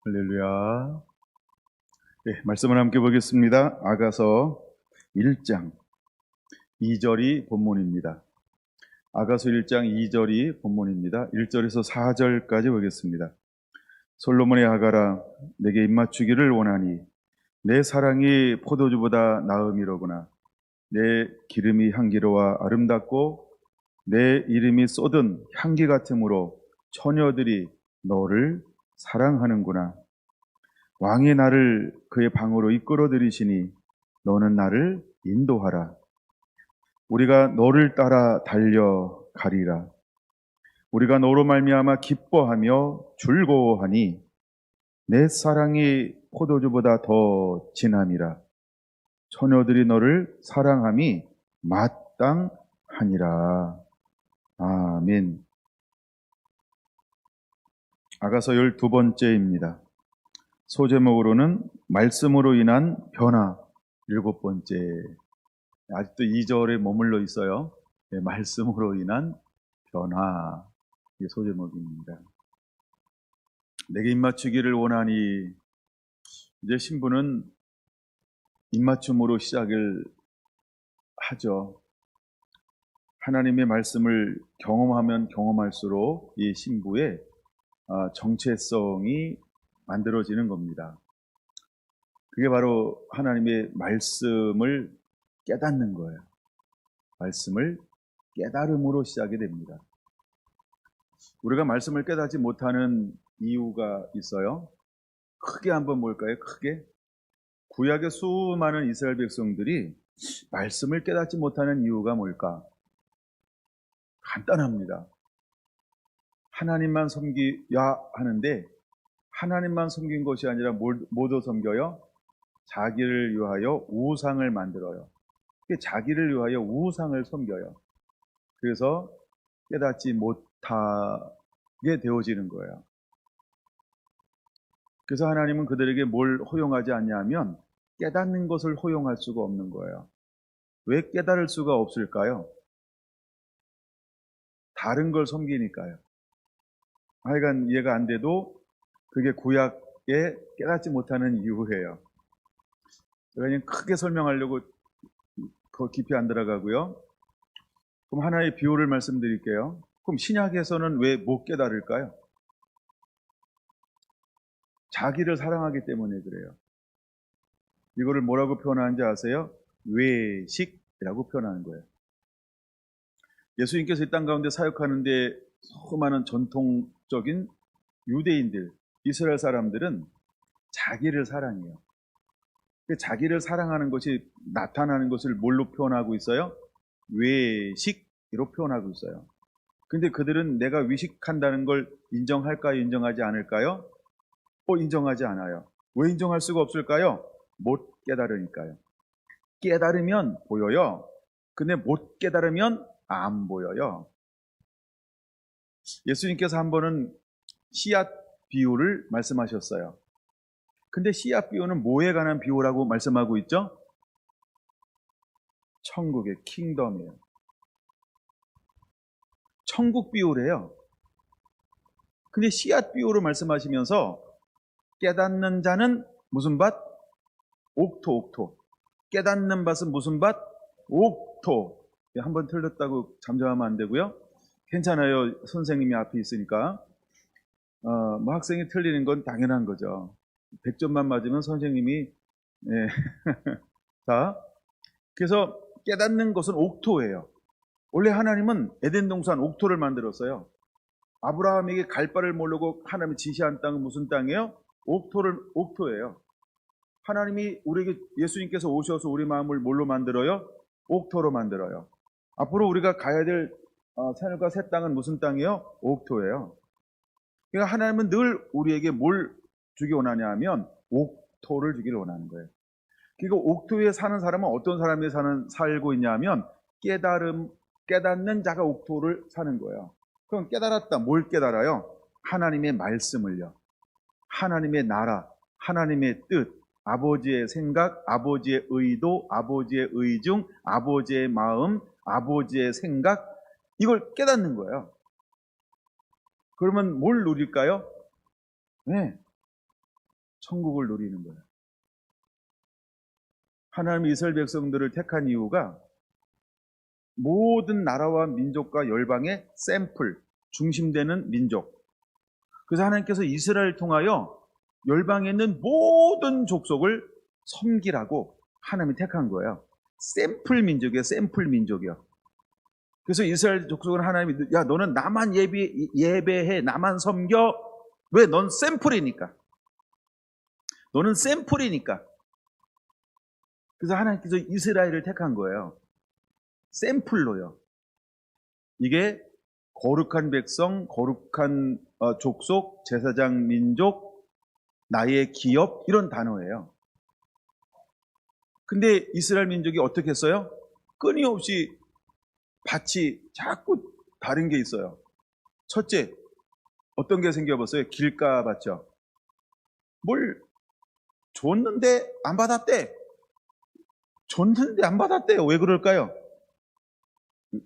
할렐루야. 네, 말씀을 함께 보겠습니다. 아가서 1장 2절이 본문입니다. 아가서 1장 2절이 본문입니다. 1절에서 4절까지 보겠습니다. 솔로몬의 아가라, 내게 입맞추기를 원하니 내 사랑이 포도주보다 나음이로구나. 내 기름이 향기로와 아름답고 내 이름이 쏟은 향기 같으므로 처녀들이 너를 사랑하는구나. 왕이 나를 그의 방으로 이끌어 들이시니 너는 나를 인도하라. 우리가 너를 따라 달려가리라. 우리가 너로 말미암아 기뻐하며 즐거워하니 내 사랑이 포도주보다 더 진함이라. 처녀들이 너를 사랑함이 마땅하니라. 아멘. 아가서 12번째입니다. 소제목으로는 말씀으로 인한 변화 7번째. 아직도 2절에 머물러 있어요. 네, 말씀으로 인한 변화. 이게 소제목입니다. 내게 입맞추기를 원하니, 이제 신부는 입맞춤으로 시작을 하죠. 하나님의 말씀을 경험하면 경험할수록 이 신부의 정체성이 만들어지는 겁니다. 그게 바로 하나님의 말씀을 깨닫는 거예요. 말씀을 깨달음으로 시작이 됩니다. 우리가 말씀을 깨닫지 못하는 이유가 있어요. 크게 한번 볼까요? 크게. 구약의 수많은 이스라엘 백성들이 말씀을 깨닫지 못하는 이유가 뭘까? 간단합니다. 하나님만 섬기야 하는데 하나님만 섬긴 것이 아니라 뭐도 섬겨요? 자기를 위하여 우상을 만들어요. 자기를 위하여 우상을 섬겨요. 그래서 깨닫지 못하게 되어지는 거예요. 그래서 하나님은 그들에게 뭘 허용하지 않냐면 깨닫는 것을 허용할 수가 없는 거예요. 왜 깨달을 수가 없을까요? 다른 걸 섬기니까요. 하여간 이해가 안 돼도 그게 구약에 깨닫지 못하는 이유예요. 제가 그냥 크게 설명하려고 더 깊이 안 들어가고요. 그럼 하나의 비유를 말씀드릴게요. 그럼 신약에서는 왜 못 깨달을까요? 자기를 사랑하기 때문에 그래요. 이거를 뭐라고 표현하는지 아세요? 외식이라고 표현하는 거예요. 예수님께서 이 땅 가운데 사역하는데 수많은 전통적인 유대인들, 이스라엘 사람들은 자기를 사랑해요. 자기를 사랑하는 것이 나타나는 것을 뭘로 표현하고 있어요? 외식으로 표현하고 있어요. 근데 그들은 내가 위식한다는 걸 인정할까요? 인정하지 않을까요? 인정하지 않아요. 왜 인정할 수가 없을까요? 못 깨달으니까요. 깨달으면 보여요. 근데 못 깨달으면 안 보여요. 예수님께서 한 번은 씨앗 비유를 말씀하셨어요. 근데 씨앗 비유는 뭐에 관한 비유라고 말씀하고 있죠? 천국의 킹덤이에요. 천국 비유래요. 근데 씨앗 비유로 말씀하시면서 깨닫는 자는 무슨 밭? 옥토. 깨닫는 밭은 무슨 밭? 옥토. 한번 틀렸다고 잠잠하면 안 되고요. 괜찮아요. 선생님이 앞에 있으니까. 뭐 학생이 틀리는 건 당연한 거죠. 100점만 맞으면 선생님이 네. 자, 그래서 깨닫는 것은 옥토예요. 원래 하나님은 에덴 동산 옥토를 만들었어요. 아브라함에게 갈 바를 모르고 하나님이 지시한 땅은 무슨 땅이에요? 옥토예요. 하나님이 우리에게 예수님께서 오셔서 우리 마음을 뭘로 만들어요? 옥토로 만들어요. 앞으로 우리가 가야 될 하늘과 새 땅은 무슨 땅이에요? 옥토예요. 그러니까 하나님은 늘 우리에게 뭘 주기 원하냐 하면 옥토를 주기를 원하는 거예요. 그리고 옥토에 사는 사람은 어떤 사람이 살고 있냐 하면 깨닫는 자가 옥토를 사는 거예요. 그럼 깨달았다. 뭘 깨달아요? 하나님의 말씀을요. 하나님의 나라, 하나님의 뜻, 아버지의 생각, 아버지의 의도, 아버지의 의중, 아버지의 마음, 아버지의 생각, 이걸 깨닫는 거예요. 그러면 뭘 누릴까요? 네, 천국을 누리는 거예요. 하나님이 이스라엘 백성들을 택한 이유가 모든 나라와 민족과 열방의 샘플, 중심되는 민족. 그래서 하나님께서 이스라엘을 통하여 열방에 있는 모든 족속을 섬기라고 하나님이 택한 거예요. 샘플 민족이에요. 샘플 민족이요. 그래서 이스라엘 족속은 하나님이 야 너는 나만 예배해 나만 섬겨. 왜? 넌 샘플이니까. 너는 샘플이니까. 그래서 하나님께서 이스라엘을 택한 거예요. 샘플로요. 이게 거룩한 백성, 거룩한 족속, 제사장 민족, 나의 기업 이런 단어예요. 근데 이스라엘 민족이 어떻게 했어요? 끊임없이 밭이 자꾸 다른 게 있어요. 첫째, 어떤 게 생겨봤어요? 길가밭이요. 뭘 줬는데 안 받았대. 줬는데 안 받았대요. 왜 그럴까요?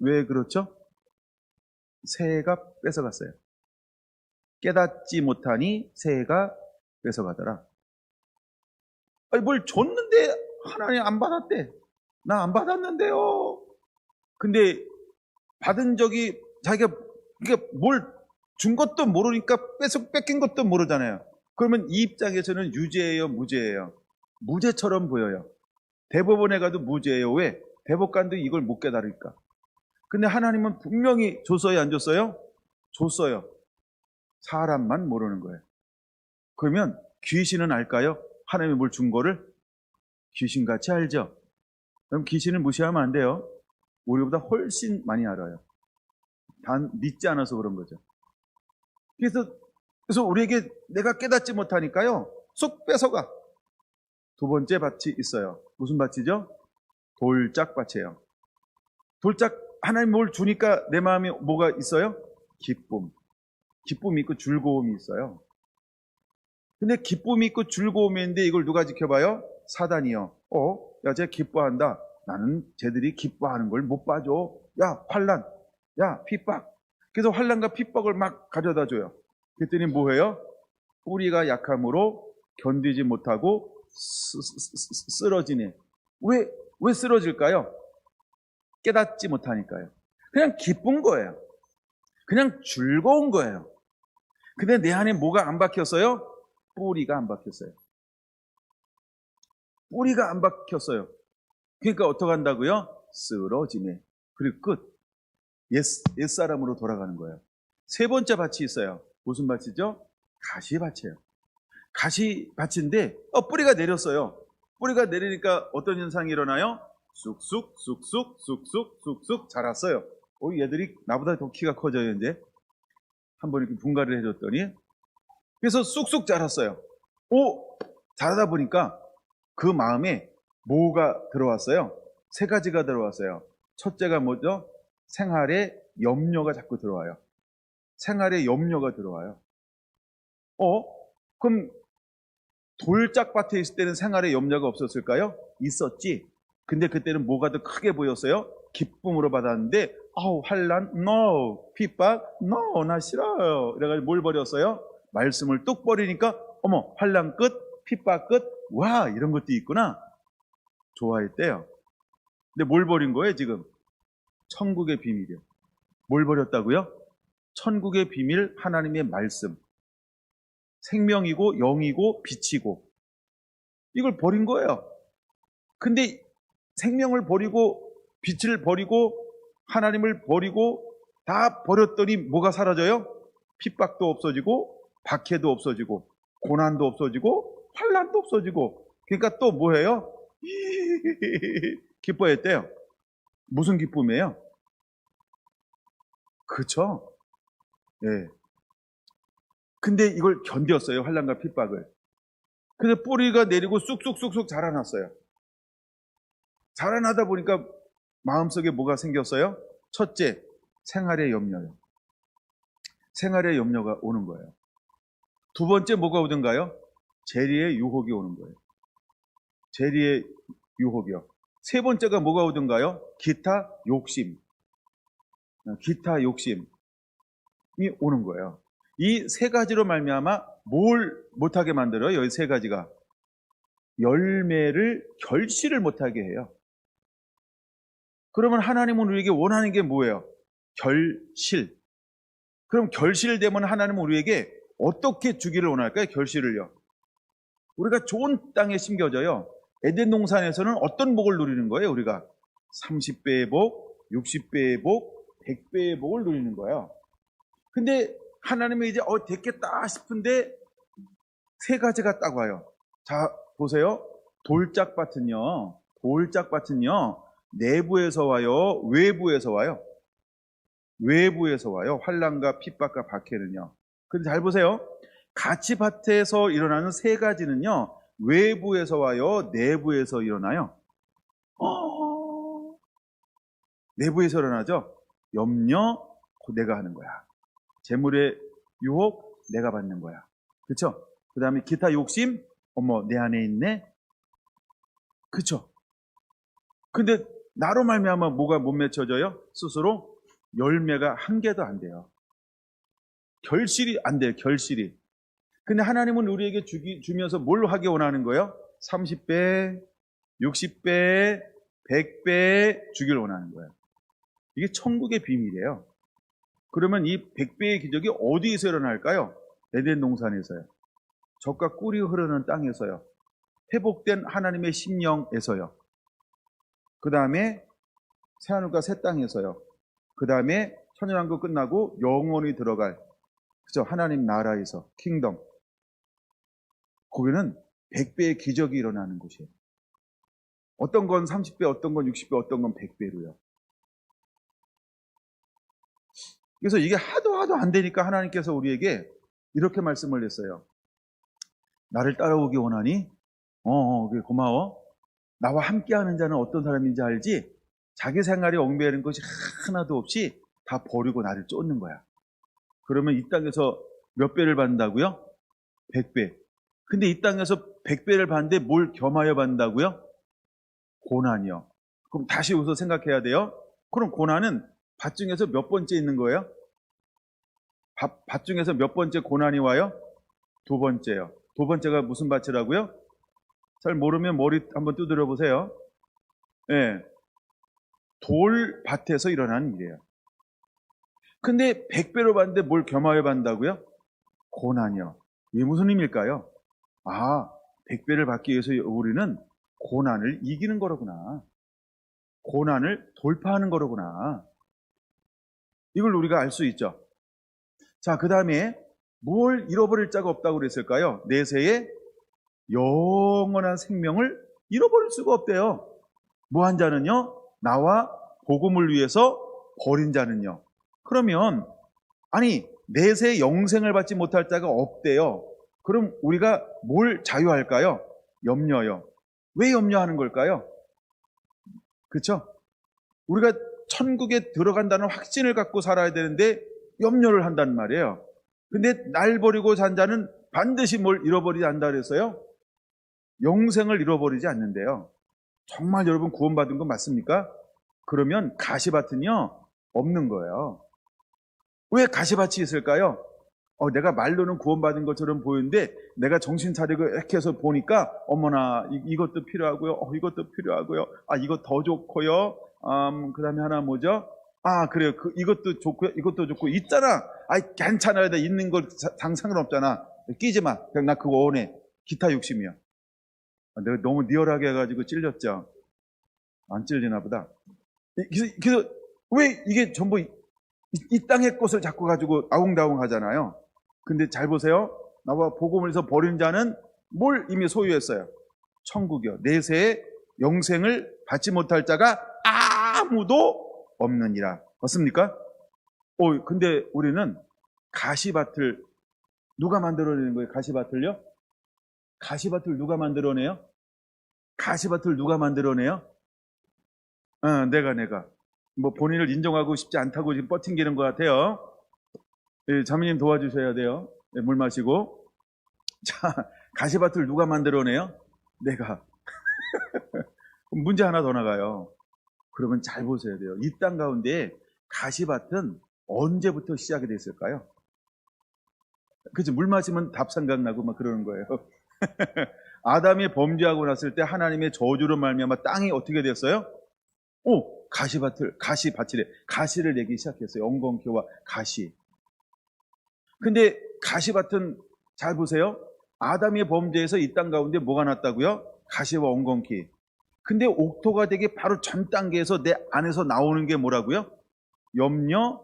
왜 그렇죠? 새가 뺏어갔어요. 깨닫지 못하니 새가 뺏어가더라. 아니, 뭘 줬는데 하나님 안 받았대. 나 안 받았는데요. 근데 받은 적이 자기가 뭘 준 것도 모르니까 뺏긴 것도 모르잖아요. 그러면 이 입장에서는 유죄예요, 무죄예요? 무죄처럼 보여요. 대법원에 가도 무죄예요. 왜? 대법관도 이걸 못 깨달을까? 근데 하나님은 분명히 줬어요, 안 줬어요? 줬어요. 사람만 모르는 거예요. 그러면 귀신은 알까요? 하나님이 뭘 준 거를? 귀신같이 알죠? 그럼 귀신을 무시하면 안 돼요. 우리보다 훨씬 많이 알아요. 단 믿지 않아서 그런 거죠. 그래서 우리에게 내가 깨닫지 못하니까요. 쏙 뺏어가. 두 번째 밭이 있어요. 무슨 밭이죠? 돌짝밭이에요. 돌짝 하나님 뭘 주니까 내 마음에 뭐가 있어요? 기쁨. 기쁨이 있고 즐거움이 있어요. 근데 기쁨이 있고 즐거움이 있는데 이걸 누가 지켜봐요? 사단이요. 야, 쟤 기뻐한다. 나는 쟤들이 기뻐하는 걸 못 봐줘. 야, 환난. 야, 핍박. 그래서 환난과 핍박을 막 가져다 줘요. 그랬더니 뭐해요? 뿌리가 약함으로 견디지 못하고 쓰러지네. 왜 쓰러질까요? 깨닫지 못하니까요. 그냥 기쁜 거예요. 그냥 즐거운 거예요. 근데 내 안에 뭐가 안 박혔어요? 뿌리가 안 박혔어요. 뿌리가 안 박혔어요. 그러니까 어떻게 한다고요? 쓰러지네. 그리고 끝. 옛사람으로 돌아가는 거예요. 세 번째 밭이 있어요. 무슨 밭이죠? 가시밭이에요. 가시밭인데 뿌리가 내렸어요. 뿌리가 내리니까 어떤 현상이 일어나요? 쑥쑥 자랐어요. 얘들이 나보다 더 키가 커져요. 이제 한번 이렇게 분갈이를 해줬더니 그래서 쑥쑥 자랐어요. 자라다 보니까 그 마음에 뭐가 들어왔어요? 세 가지가 들어왔어요. 첫째가 뭐죠? 생활에 염려가 자꾸 들어와요. 생활에 염려가 들어와요. 그럼 돌짝밭에 있을 때는 생활에 염려가 없었을까요? 있었지. 근데 그때는 뭐가 더 크게 보였어요? 기쁨으로 받았는데 환난? No. 핍박? No. 나 싫어요. 그래가지고 뭘 버렸어요? 말씀을 뚝 버리니까 환난 끝, 핍박 끝, 와 이런 것도 있구나. 좋아했대요. 근데 뭘 버린 거예요 지금? 천국의 비밀이요. 뭘 버렸다고요? 천국의 비밀, 하나님의 말씀. 생명이고 영이고 빛이고 이걸 버린 거예요. 근데 생명을 버리고 빛을 버리고 하나님을 버리고 다 버렸더니 뭐가 사라져요? 핍박도 없어지고 박해도 없어지고 고난도 없어지고 환난도 없어지고 그러니까 또 뭐예요? 기뻐했대요. 무슨 기쁨이에요? 그쵸? 예. 근데 이걸 견뎠어요. 환난과 핍박을. 근데 뿌리가 내리고 쑥쑥 자라났어요. 자라나다 보니까 마음속에 뭐가 생겼어요? 첫째, 생활의 염려요. 생활의 염려가 오는 거예요. 두 번째 뭐가 오던가요? 재리의 유혹이 오는 거예요. 재리의 유혹이요. 세 번째가 뭐가 오던가요? 기타 욕심. 기타 욕심이 오는 거예요. 이 세 가지로 말미암아 뭘 못하게 만들어요? 이 세 가지가 열매를 결실을 못하게 해요. 그러면 하나님은 우리에게 원하는 게 뭐예요? 결실. 그럼 결실되면 하나님은 우리에게 어떻게 주기를 원할까요? 결실을요. 우리가 좋은 땅에 심겨져요. 에덴 동산에서는 어떤 복을 누리는 거예요? 우리가 30배의 복, 60배의 복, 100배의 복을 누리는 거예요. 근데 하나님은 이제 됐겠다 싶은데 세 가지가 딱 와요. 자, 보세요. 돌짝밭은요. 내부에서 와요? 외부에서 와요? 외부에서 와요. 환난과 핍박과 박해는요. 근데 잘 보세요. 같이 밭에서 일어나는 세 가지는요. 외부에서 와요? 내부에서 일어나요? 내부에서 일어나죠. 염려, 내가 하는 거야. 재물의 유혹, 내가 받는 거야. 그렇죠? 그 다음에 기타 욕심, 내 안에 있네. 그렇죠? 근데 나로 말미암아 뭐가 못 맺혀져요? 스스로 열매가 한 개도 안 돼요. 결실이 안 돼요. 결실이. 근데 하나님은 우리에게 주면서 뭘 하기 원하는 거예요? 30배, 60배, 100배 주길 원하는 거예요. 이게 천국의 비밀이에요. 그러면 이 100배의 기적이 어디에서 일어날까요? 에덴 동산에서요. 젖과 꿀이 흐르는 땅에서요. 회복된 하나님의 심령에서요. 그 다음에 새하늘과 새 땅에서요. 그 다음에 천연왕국 끝나고 영원히 들어갈 그죠? 하나님 나라에서 킹덤. 거기는 100배의 기적이 일어나는 곳이에요. 어떤 건 30배, 어떤 건 60배, 어떤 건 100배로요. 그래서 이게 하도 안 되니까 하나님께서 우리에게 이렇게 말씀을 했어요. 나를 따라오기 원하니? 그래, 고마워. 나와 함께하는 자는 어떤 사람인지 알지? 자기 생활에 얽매이는 것이 하나도 없이 다 버리고 나를 쫓는 거야. 그러면 이 땅에서 몇 배를 받는다고요? 100배. 근데 이 땅에서 100배를 받는데 뭘 겸하여 받는다고요? 고난이요. 그럼 다시 여기서 생각해야 돼요. 그럼 고난은 밭 중에서 몇 번째 있는 거예요? 밭 중에서 몇 번째 고난이 와요? 두 번째요. 두 번째가 무슨 밭이라고요? 잘 모르면 머리 한번 두드려 보세요. 네. 돌밭에서 일어나는 일이에요. 근데 100배로 받는데 뭘 겸하여 받는다고요? 고난이요. 이게 무슨 의미일까요? 100배를 받기 위해서 우리는 고난을 이기는 거로구나. 고난을 돌파하는 거로구나. 이걸 우리가 알 수 있죠. 자, 그 다음에 뭘 잃어버릴 자가 없다고 그랬을까요? 내세의 영원한 생명을 잃어버릴 수가 없대요. 뭐한 자는요? 나와 복음을 위해서 버린 자는요. 그러면 내세의 영생을 받지 못할 자가 없대요. 그럼 우리가 뭘 자유할까요? 염려요. 왜 염려하는 걸까요? 그렇죠? 우리가 천국에 들어간다는 확신을 갖고 살아야 되는데 염려를 한단 말이에요. 근데 날 버리고 산 자는 반드시 뭘 잃어버리지 않는다 그래서요. 영생을 잃어버리지 않는데요. 정말 여러분 구원받은 거 맞습니까? 그러면 가시밭은요 없는 거예요. 왜 가시밭이 있을까요? 내가 말로는 구원받은 것처럼 보이는데 내가 정신 차리고 이렇게 해서 보니까 어머나 이것도 필요하고요. 이것도 필요하고요. 이거 더 좋고요. 그 다음에 하나 뭐죠? 그래요. 이것도 좋고요. 이것도 좋고 있잖아. 괜찮아요. 나 있는 걸 상관없잖아. 끼지 마. 그냥 나 그거 원해. 기타 욕심이야. 내가 너무 리얼하게 해가지고 찔렸죠. 안 찔리나 보다. 그래서 왜 이게 전부 이 땅의 것을 자꾸 가지고 아웅다웅 하잖아요. 근데 잘 보세요. 나와 복음을 해서 버린 자는 뭘 이미 소유했어요? 천국이요. 내세의 영생을 받지 못할 자가 아무도 없느니라. 맞습니까? 근데 우리는 가시밭을 누가 만들어내는 거예요? 가시밭을요? 가시밭을 누가 만들어내요? 가시밭을 누가 만들어내요? 내가. 본인을 인정하고 싶지 않다고 지금 뻗팅기는 것 같아요. 자매님 도와주셔야 돼요. 물 마시고. 자, 가시밭을 누가 만들어내요? 내가. 문제 하나 더 나가요. 그러면 잘 보셔야 돼요. 이 땅 가운데 가시밭은 언제부터 시작이 됐을까요? 그치, 물 마시면 답 생각나고 막 그러는 거예요. 아담이 범죄하고 났을 때 하나님의 저주로 말미암아 땅이 어떻게 됐어요? 가시를 내기 시작했어요. 엉겅퀴와 가시. 근데 가시밭은 잘 보세요. 아담의 범죄에서 이 땅 가운데 뭐가 났다고요? 가시와 엉겅퀴. 근데 옥토가 되기 바로 전 단계에서 내 안에서 나오는 게 뭐라고요? 염려.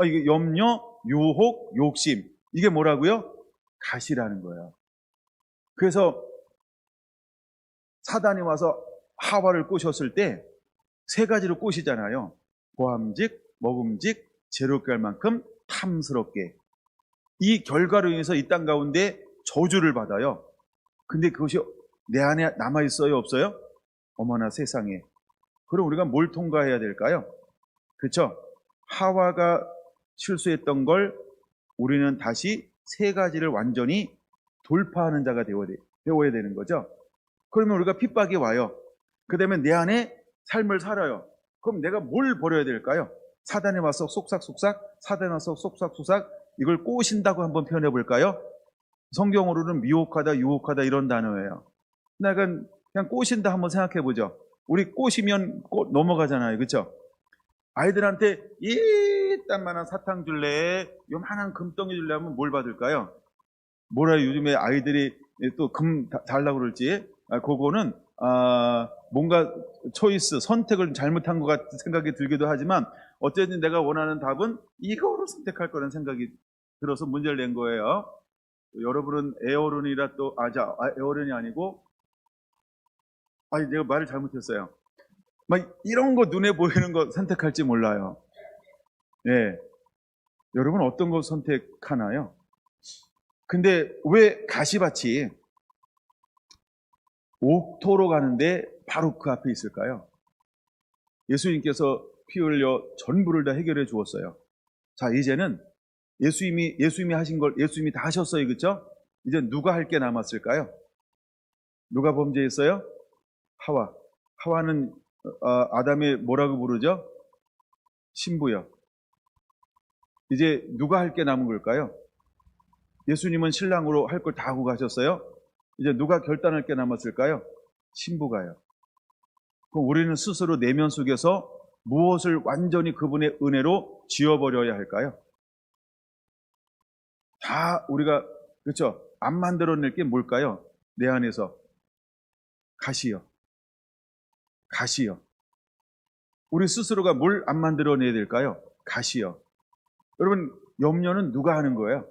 이게 염려, 유혹, 욕심. 이게 뭐라고요? 가시라는 거예요. 그래서 사단이 와서 하와를 꼬셨을 때 세 가지로 꼬시잖아요. 보암직, 먹음직, 제로게 할 만큼 탐스럽게. 이 결과로 인해서 이 땅 가운데 저주를 받아요. 근데 그것이 내 안에 남아있어요? 없어요? 어머나 세상에. 그럼 우리가 뭘 통과해야 될까요? 그렇죠? 하와가 실수했던 걸 우리는 다시 세 가지를 완전히 돌파하는 자가 되어야 되는 거죠. 그러면 우리가 핍박이 와요. 그 다음에 내 안에 삶을 살아요. 그럼 내가 뭘 버려야 될까요? 사단에 와서 쏙삭쏙삭, 사단에 와서 쏙삭쏙삭, 이걸 꼬신다고 한번 표현해 볼까요? 성경으로는 미혹하다, 유혹하다 이런 단어예요. 내가 그냥 꼬신다 한번 생각해 보죠. 우리 꼬시면 넘어가잖아요. 그렇죠? 아이들한테 이딴만한 사탕 줄래, 요만한 금덩이 줄래 하면 뭘 받을까요? 뭐라 요즘에 아이들이 또 금 달라고 그럴지. 그거는 뭔가 초이스, 선택을 잘못한 것 같은 생각이 들기도 하지만 어쨌든 내가 원하는 답은 이거로 선택할 거라는 생각이 들어서 문제를 낸 거예요. 여러분은 에어론이라 또 에어론이 아니고 내가 말을 잘못했어요. 막 이런 거 눈에 보이는 거 선택할지 몰라요. 예. 여러분 어떤 거 선택하나요? 근데 왜 가시밭이 옥토로 가는데 바로 그 앞에 있을까요? 예수님께서 피 흘려 전부를 다 해결해 주었어요. 자, 이제는 예수님이 하신 걸 예수님이 다 하셨어요. 그렇죠? 이제 누가 할 게 남았을까요? 누가 범죄했어요? 하와. 하와는 아담의 뭐라고 부르죠? 신부요. 이제 누가 할 게 남은 걸까요? 예수님은 신랑으로 할 걸 다 하고 가셨어요. 이제 누가 결단할 게 남았을까요? 신부가요. 그럼 우리는 스스로 내면 속에서 무엇을 완전히 그분의 은혜로 지워버려야 할까요? 다 우리가 그렇죠? 안 만들어낼 게 뭘까요? 내 안에서 가시요. 우리 스스로가 뭘 안 만들어내야 될까요? 가시요. 여러분 염려는 누가 하는 거예요?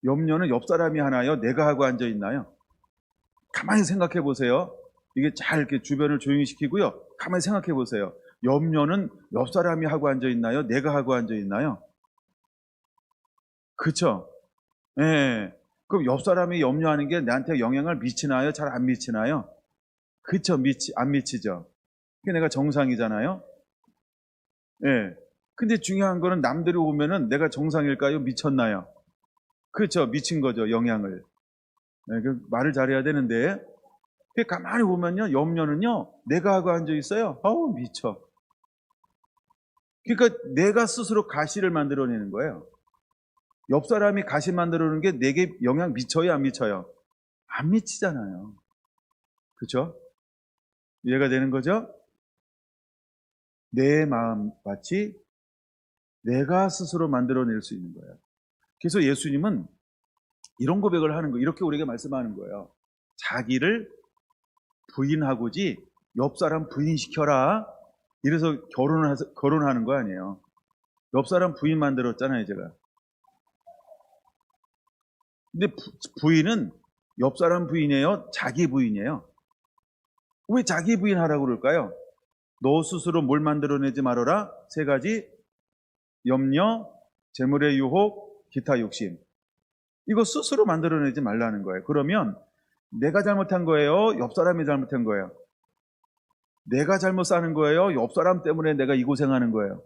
염려는 옆 사람이 하나요? 내가 하고 앉아 있나요? 가만히 생각해 보세요. 이게 잘 이렇게 주변을 조용히 시키고요. 가만히 생각해 보세요. 염려는 옆 사람이 하고 앉아 있나요? 내가 하고 앉아 있나요? 그렇죠? 예. 그럼 옆 사람이 염려하는 게 나한테 영향을 미치나요? 잘 안 미치나요? 그렇죠? 안 미치죠. 그게 내가 정상이잖아요. 예. 근데 중요한 거는 남들이 보면은 내가 정상일까요? 미쳤나요? 그렇죠. 미친 거죠. 영향을. 네, 말을 잘해야 되는데 가만히 보면요. 염려는요. 내가 하고 앉아 있어요. 아우 미쳐. 그러니까 내가 스스로 가시를 만들어내는 거예요. 옆 사람이 가시 만들어내는 게 내게 영향 미쳐요? 안 미쳐요? 안 미치잖아요. 그렇죠? 이해가 되는 거죠? 내 마음 마치 내가 스스로 만들어낼 수 있는 거예요. 그래서 예수님은 이런 고백을 하는 거예요. 이렇게 우리에게 말씀하는 거예요. 자기를 부인하고지 옆 사람 부인시켜라. 이래서 결혼하는 거 아니에요. 옆 사람 부인 만들었잖아요, 제가. 근데 부인은 옆 사람 부인이에요? 자기 부인이에요? 왜 자기 부인 하라고 그럴까요? 너 스스로 뭘 만들어내지 말아라. 세 가지. 염려, 재물의 유혹, 기타 욕심. 이거 스스로 만들어내지 말라는 거예요. 그러면 내가 잘못한 거예요? 옆 사람이 잘못한 거예요? 내가 잘못 사는 거예요? 옆 사람 때문에 내가 이 고생하는 거예요?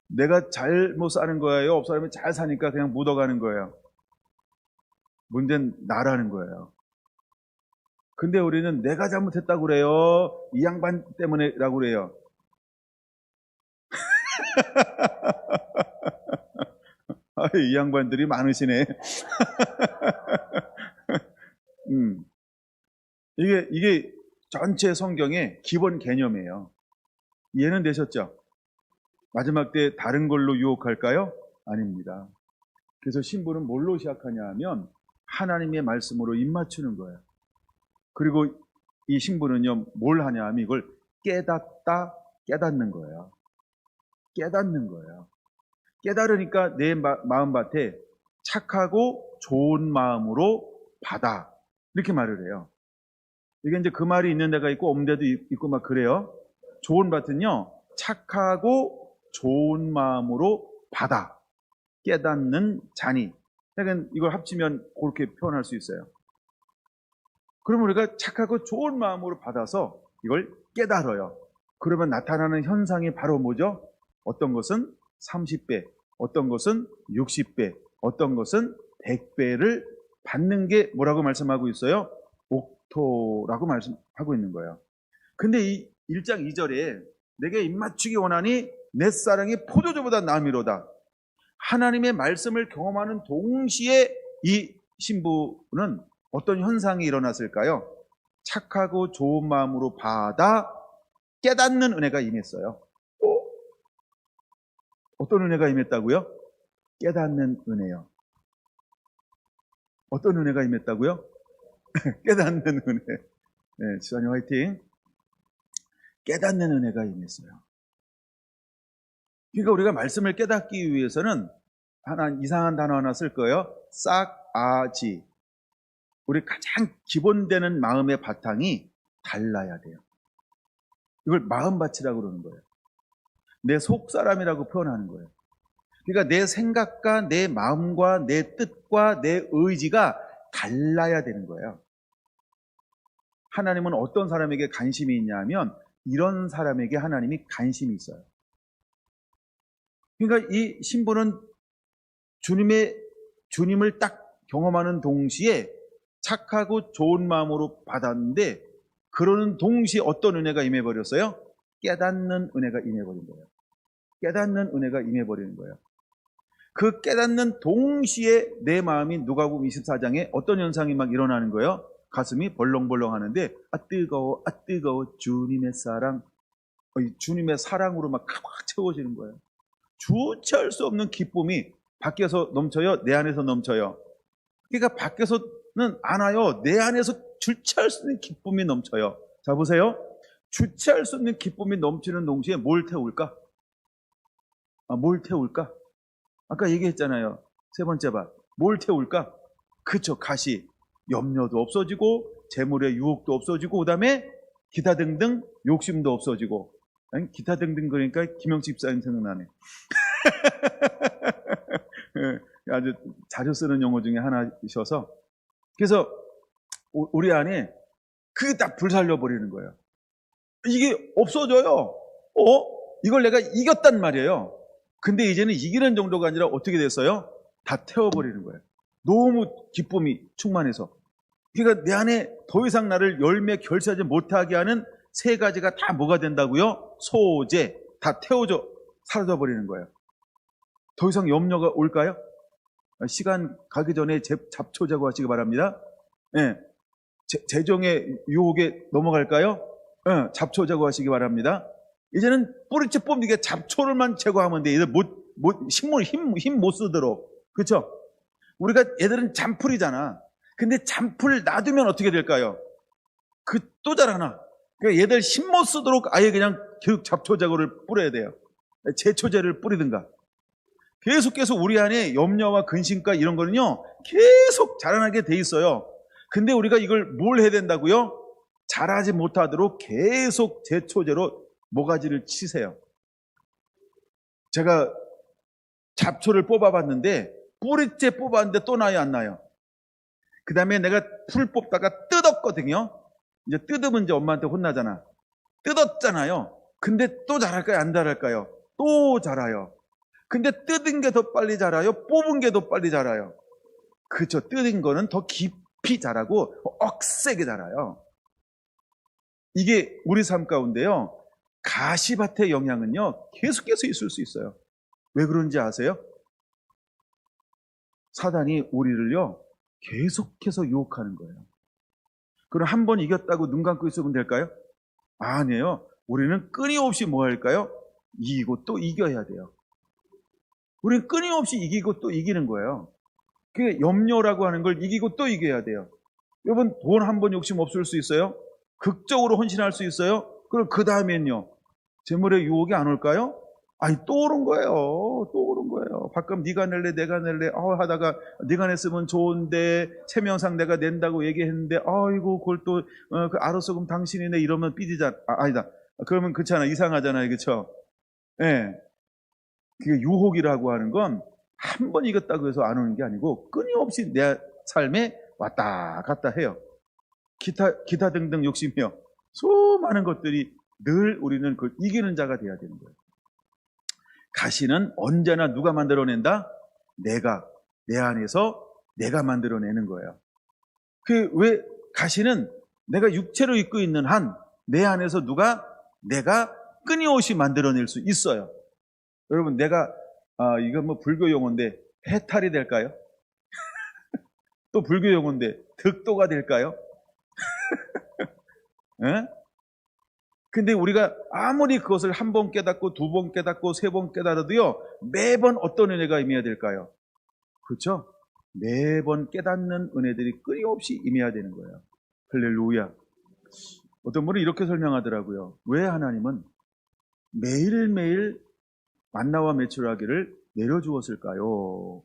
내가 잘못 사는 거예요? 옆 사람이 잘 사니까 그냥 묻어가는 거예요? 문제는 나라는 거예요. 근데 우리는 내가 잘못했다고 그래요. 이 양반 때문에라고 그래요. 이 양반들이 많으시네. 이게 전체 성경의 기본 개념이에요. 이해는 되셨죠? 마지막 때 다른 걸로 유혹할까요? 아닙니다. 그래서 신부는 뭘로 시작하냐 하면 하나님의 말씀으로 입맞추는 거예요. 그리고 이 신부는요, 뭘 하냐 하면 이걸 깨닫는 거예요. 깨닫는 거예요. 깨달으니까 내 마음밭에 착하고 좋은 마음으로 받아. 이렇게 말을 해요. 이게 이제 그 말이 있는 데가 있고 없는 데도 있고 막 그래요. 좋은 밭은요, 착하고 좋은 마음으로 받아. 깨닫는 자니. 그러니까 이걸 합치면 그렇게 표현할 수 있어요. 그러면 우리가 착하고 좋은 마음으로 받아서 이걸 깨달아요. 그러면 나타나는 현상이 바로 뭐죠? 어떤 것은 30배, 어떤 것은 60배, 어떤 것은 100배를 받는 게 뭐라고 말씀하고 있어요? 옥토라고 말씀하고 있는 거예요. 근데 이 1장 2절에 내게 입맞추기 원하니 내 사랑이 포도주보다 나음이로다. 하나님의 말씀을 경험하는 동시에 이 신부는 어떤 현상이 일어났을까요? 착하고 좋은 마음으로 받아 깨닫는 은혜가 임했어요. 어떤 은혜가 임했다고요? 깨닫는 은혜요. 어떤 은혜가 임했다고요? 깨닫는 은혜. 네, 지사님 화이팅. 깨닫는 은혜가 임했어요. 그러니까 우리가 말씀을 깨닫기 위해서는 이상한 단어 하나 쓸 거예요. 싹아지. 우리 가장 기본되는 마음의 바탕이 달라야 돼요. 이걸 마음밭이라고 그러는 거예요. 내 속사람이라고 표현하는 거예요. 그러니까 내 생각과 내 마음과 내 뜻과 내 의지가 달라야 되는 거예요. 하나님은 어떤 사람에게 관심이 있냐면 이런 사람에게 하나님이 관심이 있어요. 그러니까 이 신부는 주님을 딱 경험하는 동시에 착하고 좋은 마음으로 받았는데 그러는 동시에 어떤 은혜가 임해버렸어요? 깨닫는 은혜가 임해버린 거예요. 깨닫는 은혜가 임해버리는 거예요. 그 깨닫는 동시에 내 마음이 누가복음 24장에 어떤 현상이 막 일어나는 거예요? 가슴이 벌렁벌렁 하는데 뜨거워 주님의 사랑, 주님의 사랑으로 막 가득 채워지는 거예요. 주체할 수 없는 기쁨이 밖에서 넘쳐요? 내 안에서 넘쳐요? 그러니까 밖에서는 안 와요. 내 안에서 주체할 수 있는 기쁨이 넘쳐요. 자, 보세요. 주체할 수 있는 기쁨이 넘치는 동시에 뭘 태울까? 뭘 태울까? 아까 얘기했잖아요. 세 번째 봐. 뭘 태울까? 그쵸, 가시. 염려도 없어지고 재물의 유혹도 없어지고 그 다음에 기타 등등 욕심도 없어지고. 아니, 기타 등등 그러니까 김영식 집사님 생각나네. 아주 자주 쓰는 용어 중에 하나이셔서 그래서 우리 안에 그게 딱 불살려버리는 거예요. 이게 없어져요. 이걸 내가 이겼단 말이에요. 근데 이제는 이기는 정도가 아니라 어떻게 됐어요? 다 태워버리는 거예요. 너무 기쁨이 충만해서. 그러니까 내 안에 더 이상 나를 열매 결실하지 못하게 하는 세 가지가 다 뭐가 된다고요? 소재, 다 태워져 사라져버리는 거예요. 더 이상 염려가 올까요? 시간 가기 전에 잡초 제거하시기 바랍니다. 네. 재정의 유혹에 넘어갈까요? 네. 잡초 제거하시기 바랍니다. 이제는 뿌리째 뽑는 게 잡초를만 제거하면 돼. 얘들 힘 못 쓰도록. 그렇죠? 우리가 얘들은 잔풀이잖아. 근데 잔풀 놔두면 어떻게 될까요? 또 자라나. 그러니까 얘들 힘 못 쓰도록 아예 그냥 계속 잡초 제거를 뿌려야 돼요. 제초제를 뿌리든가. 계속 우리 안에 염려와 근심과 이런 거는요, 계속 자라나게 돼 있어요. 근데 우리가 이걸 뭘 해야 된다고요? 자라지 못하도록 계속 제초제로 모가지를 치세요. 제가 잡초를 뽑아봤는데, 뿌리째 뽑았는데 또 나요, 안 나요? 그 다음에 내가 풀 뽑다가 뜯었거든요. 이제 뜯으면 이제 엄마한테 혼나잖아. 뜯었잖아요. 근데 또 자랄까요? 안 자랄까요? 또 자라요. 근데 뜯은 게 더 빨리 자라요? 뽑은 게 더 빨리 자라요? 그렇죠. 뜯은 거는 더 깊이 자라고 억세게 자라요. 이게 우리 삶 가운데요. 가시밭의 영향은요. 계속해서 있을 수 있어요. 왜 그런지 아세요? 사단이 우리를요 계속해서 유혹하는 거예요. 그럼 한 번 이겼다고 눈 감고 있으면 될까요? 아니에요. 우리는 끊임없이 뭐 할까요? 이기고 또 이겨야 돼요. 우리는 끊임없이 이기고 또 이기는 거예요. 그게 염려라고 하는 걸 이기고 또 이겨야 돼요. 여러분, 돈 한 번 욕심 없을 수 있어요? 극적으로 헌신할 수 있어요? 그럼 그 다음엔요, 재물의 유혹이 안 올까요? 아니, 또 오른 거예요. 또 오른 거예요. 가끔 네가 낼래, 내가 낼래, 하다가 네가 냈으면 좋은데 체면상 내가 낸다고 얘기했는데, 아이고, 그걸 또 알았어, 그럼 당신이 내 이러면 삐지잖아. 아니다. 그러면 그렇잖아. 이상하잖아요, 그렇죠? 예. 그게 유혹이라고 하는 건 한 번 이겼다고 해서 안 오는 게 아니고 끊임없이 내 삶에 왔다 갔다 해요. 기타 등등 욕심이요. 수많은 것들이 늘 우리는 그걸 이기는 자가 돼야 되는 거예요. 가시는 언제나 누가 만들어낸다? 내가, 내 안에서 내가 만들어내는 거예요. 왜 가시는 내가 육체로 입고 있는 한 내 안에서 내가 끊임없이 만들어낼 수 있어요. 여러분, 내가 이건 뭐 불교 용어인데 해탈이 될까요? 또 불교 용어인데 득도가 될까요? 예? 근데 우리가 아무리 그것을 한 번 깨닫고 두 번 깨닫고 세 번 깨달아도요, 매번 어떤 은혜가 임해야 될까요? 그렇죠? 매번 깨닫는 은혜들이 끊임없이 임해야 되는 거예요. 할렐루야. 어떤 분이 이렇게 설명하더라고요. 왜 하나님은 매일매일 만나와 메추라기를 내려주었을까요?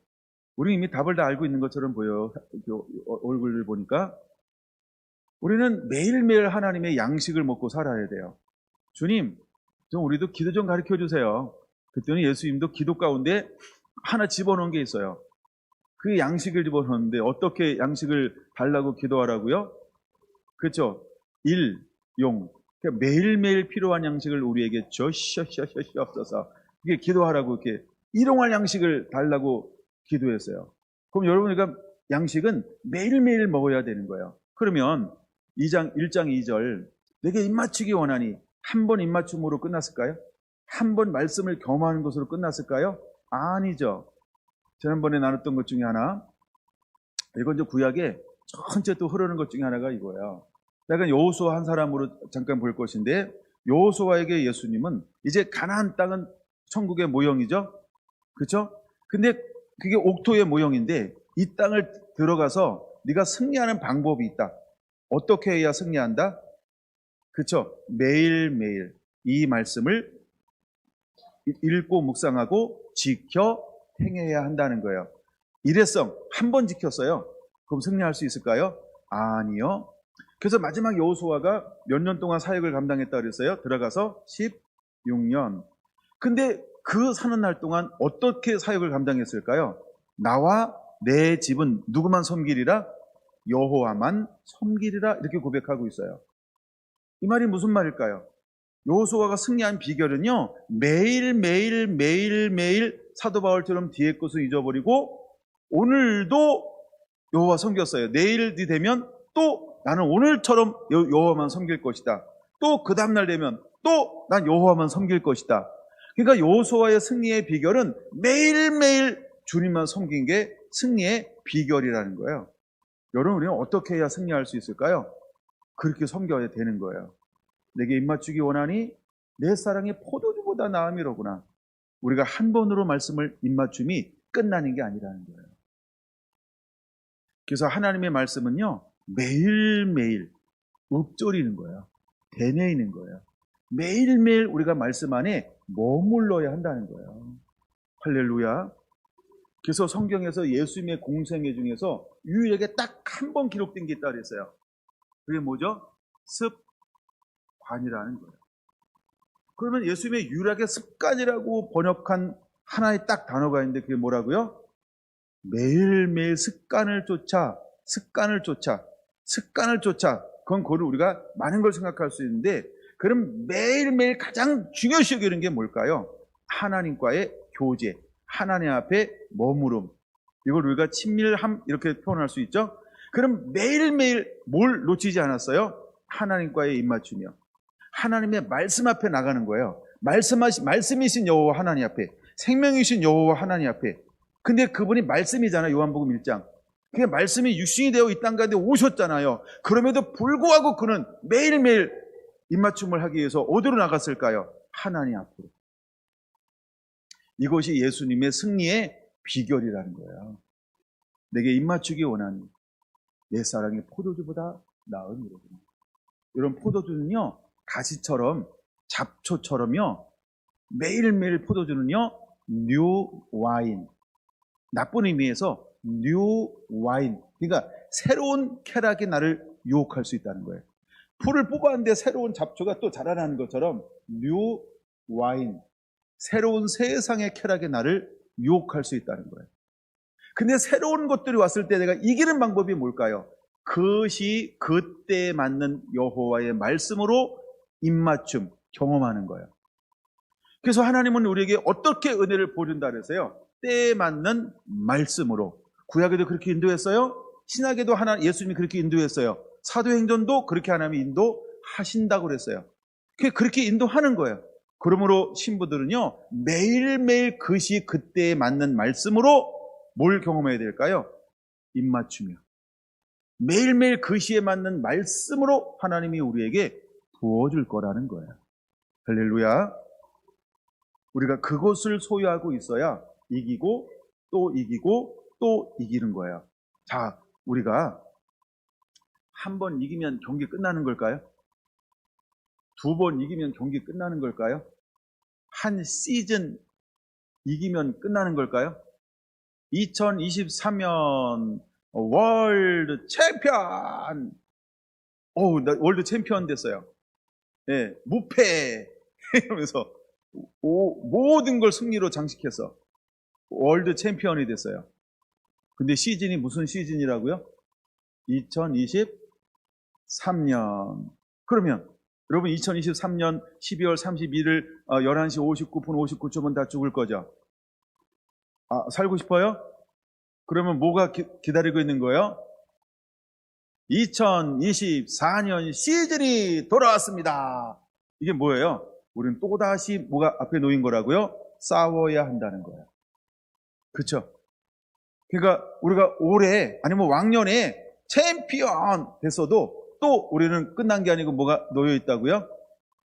우리 이미 답을 다 알고 있는 것처럼 보여요. 얼굴을 보니까. 우리는 매일매일 하나님의 양식을 먹고 살아야 돼요. 주님, 좀 우리도 기도 좀 가르쳐 주세요. 그랬더니 예수님도 기도 가운데 하나 집어넣은 게 있어요. 그 양식을 집어넣었는데 어떻게 양식을 달라고 기도하라고요? 그렇죠? 용. 그러니까 매일매일 필요한 양식을 우리에게 주시옵소서. 이게 기도하라고 이렇게 일용할 양식을 달라고 기도했어요. 그럼 여러분이가 양식은 매일매일 먹어야 되는 거예요. 그러면 1장 2절 내게 입맞추기 원하니 한 번 입맞춤으로 끝났을까요? 한 번 말씀을 겸하는 것으로 끝났을까요? 아니죠. 지난번에 나눴던 것 중에 하나, 이건 이제 구약에 전체 또 흐르는 것 중에 하나가 이거예요. 약간 여호수아 한 사람으로 잠깐 볼 것인데, 여호수아에게 예수님은 이제 가나안 땅은 천국의 모형이죠. 그렇죠? 근데 그게 옥토의 모형인데 이 땅을 들어가서 네가 승리하는 방법이 있다. 어떻게 해야 승리한다? 그렇죠? 매일매일 이 말씀을 읽고 묵상하고 지켜 행해야 한다는 거예요. 일회성 한 번 지켰어요. 그럼 승리할 수 있을까요? 아니요. 그래서 마지막 여호수아가 몇 년 동안 사역을 감당했다 그랬어요? 들어가서 16년. 근데 그 사는 날 동안 어떻게 사역을 감당했을까요? 나와 내 집은 누구만 섬기리라? 여호와만 섬기리라, 이렇게 고백하고 있어요. 이 말이 무슨 말일까요? 여호수아가 승리한 비결은요, 매일 사도 바울처럼 뒤에 것을 잊어버리고 오늘도 여호와 섬겼어요. 내일이 되면 또 나는 오늘처럼 여호와만 섬길 것이다. 또 그 다음날 되면 또 난 여호와만 섬길 것이다. 그러니까 여호수아의 승리의 비결은 매일매일 주님만 섬긴 게 승리의 비결이라는 거예요. 여러분, 우리는 어떻게 해야 승리할 수 있을까요? 그렇게 섬겨야 되는 거예요. 내게 입맞추기 원하니 내 사랑이 포도주보다 나음이로구나. 우리가 한 번으로 말씀을 입맞춤이 끝나는 게 아니라는 거예요. 그래서 하나님의 말씀은요, 매일매일 읊조리는 거예요. 되뇌이는 거예요. 매일매일 우리가 말씀 안에 머물러야 한다는 거예요. 할렐루야. 그래서 성경에서 예수님의 공생애 중에서 유일하게 딱 한 번 기록된 게 있다고 그랬어요. 그게 뭐죠? 습관이라는 거예요. 그러면 예수님의 유일하게 습관이라고 번역한 하나의 딱 단어가 있는데 그게 뭐라고요? 매일매일 습관을 쫓아. 그건 그걸 우리가 많은 걸 생각할 수 있는데, 그럼 매일매일 가장 중요시 여기는 게 뭘까요? 하나님과의 교제, 하나님 앞에 머무름. 이걸 우리가 친밀함, 이렇게 표현할 수 있죠. 그럼 매일매일 뭘 놓치지 않았어요? 하나님과의 입맞춤이요. 하나님의 말씀 앞에 나가는 거예요. 말씀이신 여호와 하나님 앞에, 생명이신 여호와 하나님 앞에 근데 그분이 말씀이잖아요. 요한복음 1장. 그게 말씀이 육신이 되어 이 땅 가운데 오셨잖아요. 그럼에도 불구하고 그는 매일매일 입맞춤을 하기 위해서 어디로 나갔을까요? 하나님 앞으로. 이것이 예수님의 승리의 비결이라는 거예요. 내게 입맞추기 원하니 내 사랑이 포도주보다 나은 이로구나. 이런 포도주는요, 가시처럼 잡초처럼요, 매일매일 포도주는요, 뉴 와인, 나쁜 의미에서 뉴 와인, 그러니까 새로운 쾌락이 나를 유혹할 수 있다는 거예요. 풀을 뽑았는데 새로운 잡초가 또 자라나는 것처럼 뉴 와인, 새로운 세상의 쾌락이 나를 유혹할 수 있다는 거예요. 근데 새로운 것들이 왔을 때 내가 이기는 방법이 뭘까요? 그것이 그때에 맞는 여호와의 말씀으로 입맞춤, 경험하는 거예요. 그래서 하나님은 우리에게 어떻게 은혜를 보여준다 그래서요, 때에 맞는 말씀으로. 구약에도 그렇게 인도했어요. 신약에도 예수님이 그렇게 인도했어요. 사도행전도 그렇게 하나님이 인도하신다고 그랬어요. 그렇게 인도하는 거예요. 그러므로 신부들은요, 매일매일 그것이 그때에 맞는 말씀으로 뭘 경험해야 될까요? 입맞춤이요. 매일매일 그 시에 맞는 말씀으로 하나님이 우리에게 부어줄 거라는 거예요. 할렐루야. 우리가 그것을 소유하고 있어야 이기고 또 이기고 또 이기는 거예요. 자, 우리가 한 번 이기면 경기 끝나는 걸까요? 두 번 이기면 경기 끝나는 걸까요? 한 시즌 이기면 끝나는 걸까요? 2023년 월드 챔피언! 나 월드 챔피언 됐어요. 네, 무패! 이러면서 모든 걸 승리로 장식해서 월드 챔피언이 됐어요. 근데 시즌이 무슨 시즌이라고요? 2023년. 그러면 여러분 2023년 12월 31일 11시 59분 59초면 다 죽을 거죠? 살고 싶어요? 그러면 뭐가 기다리고 있는 거예요? 2024년 시즌이 돌아왔습니다. 이게 뭐예요? 우리는 또다시 뭐가 앞에 놓인 거라고요? 싸워야 한다는 거예요. 그렇죠? 그러니까 우리가 올해 아니면 왕년에 챔피언 됐어도 또 우리는 끝난 게 아니고 뭐가 놓여 있다고요?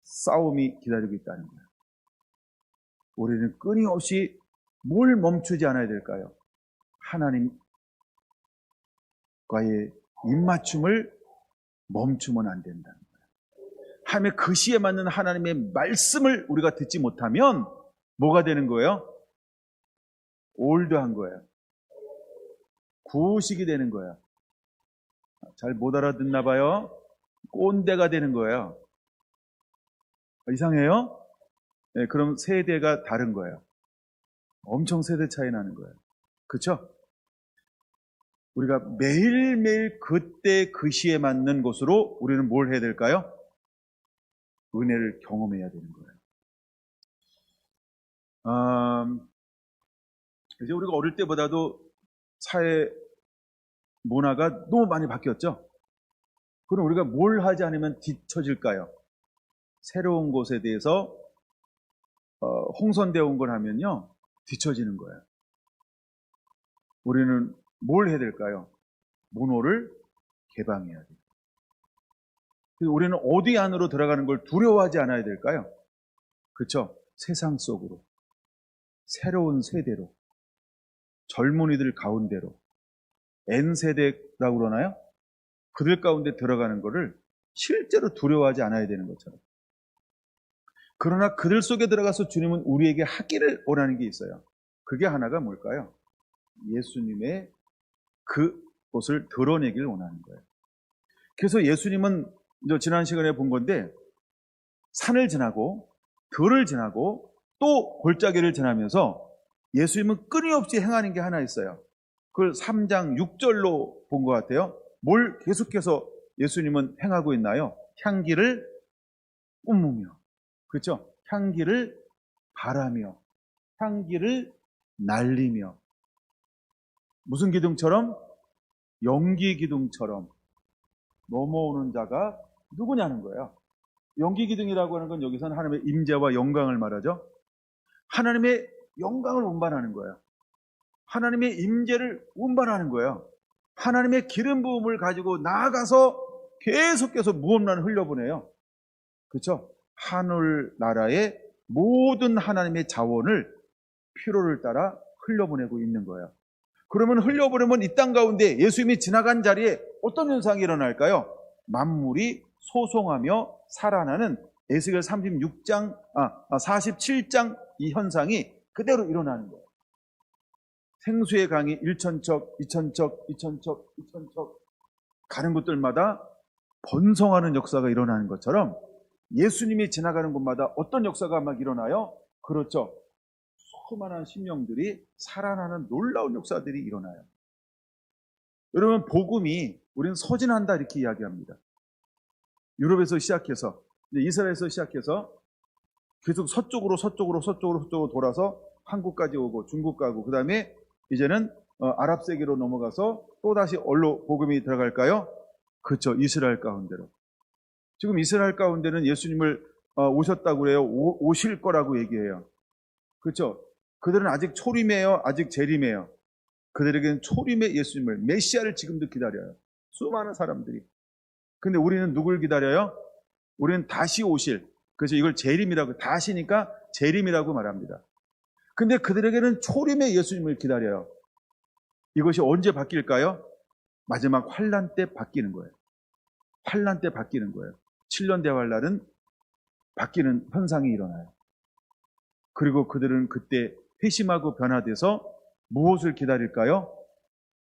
싸움이 기다리고 있다는 거예요. 우리는 끊임없이 뭘 멈추지 않아야 될까요? 하나님과의 입맞춤을 멈추면 안 된다는 거예요. 하나님의 그 시에 맞는 하나님의 말씀을 우리가 듣지 못하면 뭐가 되는 거예요? 올드한 거예요. 구식이 되는 거예요. 잘 못 알아듣나 봐요. 꼰대가 되는 거예요. 이상해요? 네, 그럼 세대가 다른 거예요. 엄청 세대 차이 나는 거예요. 그렇죠? 우리가 매일매일 그때 그 시에 맞는 곳으로 우리는 뭘 해야 될까요? 은혜를 경험해야 되는 거예요. 이제 우리가 어릴 때보다도 사회 문화가 너무 많이 바뀌었죠? 그럼 우리가 뭘 하지 않으면 뒤처질까요? 새로운 곳에 대해서 홍선되어 온 걸 하면요, 뒤처지는 거예요. 우리는 뭘 해야 될까요? 문호를 개방해야 돼요. 그래서 우리는 어디 안으로 들어가는 걸 두려워하지 않아야 될까요? 그렇죠? 세상 속으로, 새로운 세대로, 젊은이들 가운데로, N세대라고 그러나요? 그들 가운데 들어가는 것을 실제로 두려워하지 않아야 되는 것처럼. 그러나 그들 속에 들어가서 주님은 우리에게 하기를 원하는 게 있어요. 그게 하나가 뭘까요? 예수님의 그것을 드러내기를 원하는 거예요. 그래서 예수님은 지난 시간에 본 건데, 산을 지나고 들을 지나고 또 골짜기를 지나면서 예수님은 끊임없이 행하는 게 하나 있어요. 그걸 3장 6절로 본 것 같아요. 뭘 계속해서 예수님은 행하고 있나요? 향기를 뿜으며, 그렇죠? 향기를 바라며, 향기를 날리며. 무슨 기둥처럼? 연기 기둥처럼 넘어오는 자가 누구냐는 거예요. 연기 기둥이라고 하는 건 여기서는 하나님의 임재와 영광을 말하죠. 하나님의 영광을 운반하는 거예요. 하나님의 임재를 운반하는 거예요. 하나님의 기름 부음을 가지고 나아가서 계속해서 무언란을 흘려보내요. 그렇죠? 하늘나라의 모든 하나님의 자원을 피로를 따라 흘려보내고 있는 거예요. 그러면 흘려보내면 이 땅 가운데 예수님이 지나간 자리에 어떤 현상이 일어날까요? 만물이 소송하며 살아나는 에스겔 47장 이 현상이 그대로 일어나는 거예요. 생수의 강이 1,000척, 2,000척, 2,000척, 2,000척 가는 곳들마다 번성하는 역사가 일어나는 것처럼 예수님이 지나가는 곳마다 어떤 역사가 막 일어나요? 그렇죠. 수많은 심령들이 살아나는 놀라운 역사들이 일어나요. 여러분, 복음이 우리는 서진한다 이렇게 이야기합니다. 유럽에서 시작해서 이스라엘에서 시작해서 계속 서쪽으로 돌아서 한국까지 오고 중국 가고 그 다음에 이제는 아랍 세계로 넘어가서 또다시 어디로 복음이 들어갈까요? 그렇죠. 이스라엘 가운데로. 지금 이스라엘 가운데는 예수님을 오셨다고 그래요. 오실 거라고 얘기해요. 그렇죠. 그들은 아직 초림이에요. 아직 재림이에요. 그들에게는 초림의 예수님을, 메시아를 지금도 기다려요. 수많은 사람들이. 근데 우리는 누굴 기다려요? 우리는 다시 오실. 그래서 이걸 재림이라고, 다시니까 재림이라고 말합니다. 근데 그들에게는 초림의 예수님을 기다려요. 이것이 언제 바뀔까요? 마지막 환란 때 바뀌는 거예요. 환란 때 바뀌는 거예요. 7년 대환란은 바뀌는 현상이 일어나요. 그리고 그들은 그때 회심하고 변화돼서 무엇을 기다릴까요?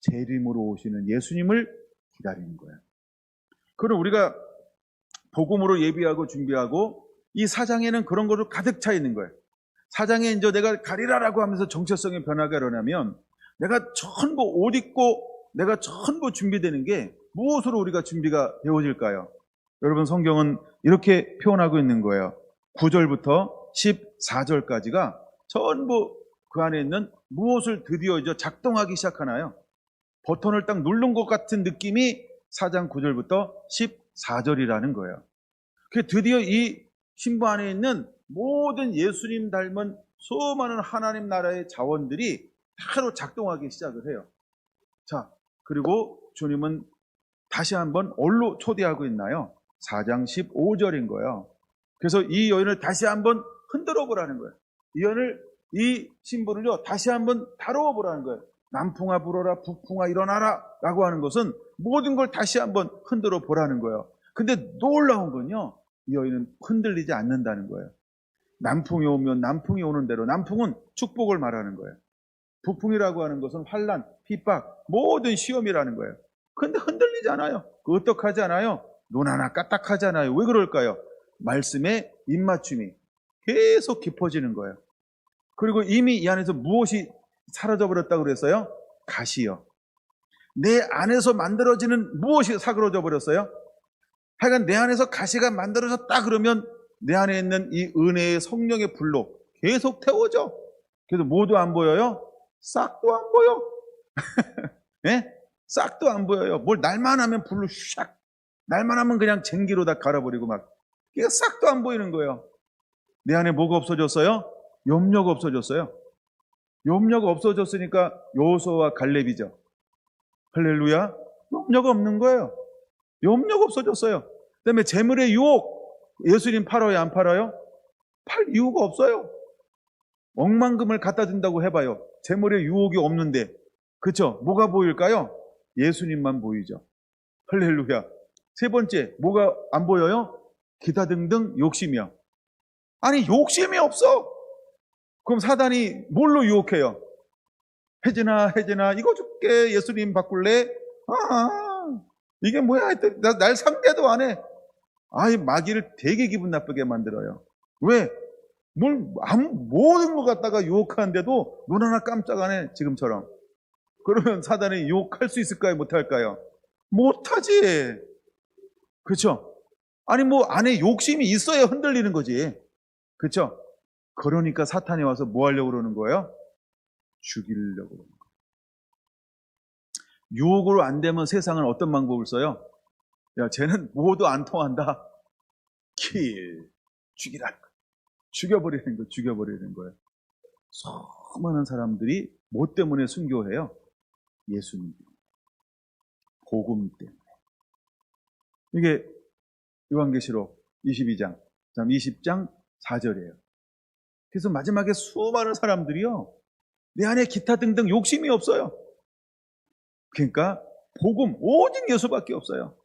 재림으로 오시는 예수님을 기다리는 거예요. 그럼 우리가 복음으로 예비하고 준비하고 이 사장에는 그런 거로 가득 차 있는 거예요. 사장에 이제 내가 가리라라고 하면서 정체성의 변화가 일어나면 내가 전부 옷 입고 내가 전부 준비되는 게 무엇으로 우리가 준비가 되어질까요? 여러분, 성경은 이렇게 표현하고 있는 거예요. 9절부터 14절까지가 전부 그 안에 있는 무엇을 드디어 이제 작동하기 시작하나요? 버튼을 딱 누른 것 같은 느낌이 4장 9절부터 14절이라는 거예요. 드디어 이 신부 안에 있는 모든 예수님 닮은 수많은 하나님 나라의 자원들이 바로 작동하기 시작을 해요. 자, 그리고 주님은 다시 한번 어디로 초대하고 있나요? 4장 15절인 거예요. 그래서 이 여인을 다시 한번 흔들어 보라는 거예요. 이 신부를요, 다시 한번 다루어 보라는 거예요. 남풍아 불어라, 북풍아 일어나라 라고 하는 것은 모든 걸 다시 한번 흔들어 보라는 거예요. 근데 놀라운 건요, 이 여인은 흔들리지 않는다는 거예요. 남풍이 오면 남풍이 오는 대로, 남풍은 축복을 말하는 거예요. 북풍이라고 하는 것은 환난, 핍박, 모든 시험이라는 거예요. 근데 흔들리지 않아요. 어떡하지 않아요? 눈 하나 까딱하지 않아요. 왜 그럴까요? 말씀의 입맞춤이 계속 깊어지는 거예요. 그리고 이미 이 안에서 무엇이 사라져버렸다고 그랬어요? 가시요. 내 안에서 만들어지는 무엇이 사그러져 버렸어요? 하여간 내 안에서 가시가 만들어졌다 그러면 내 안에 있는 이 은혜의 성령의 불로 계속 태워져. 그래서 모두 안 보여요? 싹도 안 보여. 네? 싹도 안 보여요. 뭘 날만 하면 불로 샥. 날만 하면 그냥 쟁기로 다 갈아버리고 막. 이게 싹도 안 보이는 거예요. 내 안에 뭐가 없어졌어요? 염려가 없어졌어요. 염려가 없어졌으니까 여호수아와 갈렙이죠. 할렐루야. 염려가 없는 거예요. 염려가 없어졌어요. 그 다음에 재물의 유혹. 예수님 팔아요, 안 팔아요? 팔 이유가 없어요. 억만금을 갖다 준다고 해봐요. 재물의 유혹이 없는데. 그렇죠? 뭐가 보일까요? 예수님만 보이죠. 할렐루야. 세 번째, 뭐가 안 보여요? 기타 등등 욕심이요. 아니, 욕심이 없어. 그럼 사단이 뭘로 유혹해요? 혜진아, 이거 줄게. 예수님 바꿀래? 이게 뭐야? 날 상대도 안 해. 마귀를 되게 기분 나쁘게 만들어요. 왜? 모든 것 갖다가 유혹하는데도 눈 하나 깜짝 안 해, 지금처럼. 그러면 사단이 유혹할 수 있을까요? 못할까요? 못하지. 그렇죠? 아니, 안에 욕심이 있어야 흔들리는 거지. 그렇죠? 그러니까 사탄이 와서 뭐 하려고 그러는 거예요? 죽이려고 그러는 거예요. 유혹으로 안 되면 세상은 어떤 방법을 써요? 야, 쟤는 뭐도 안 통한다. 죽이라는 거예요. 죽여버리는 거예요. 수많은 사람들이 뭐 때문에 순교해요? 예수님, 복음 때문에. 이게 요한계시록 22장, 20장 4절이에요. 그래서 마지막에 수많은 사람들이요, 내 안에 기타 등등 욕심이 없어요. 그러니까 복음, 오직 예수밖에 없어요.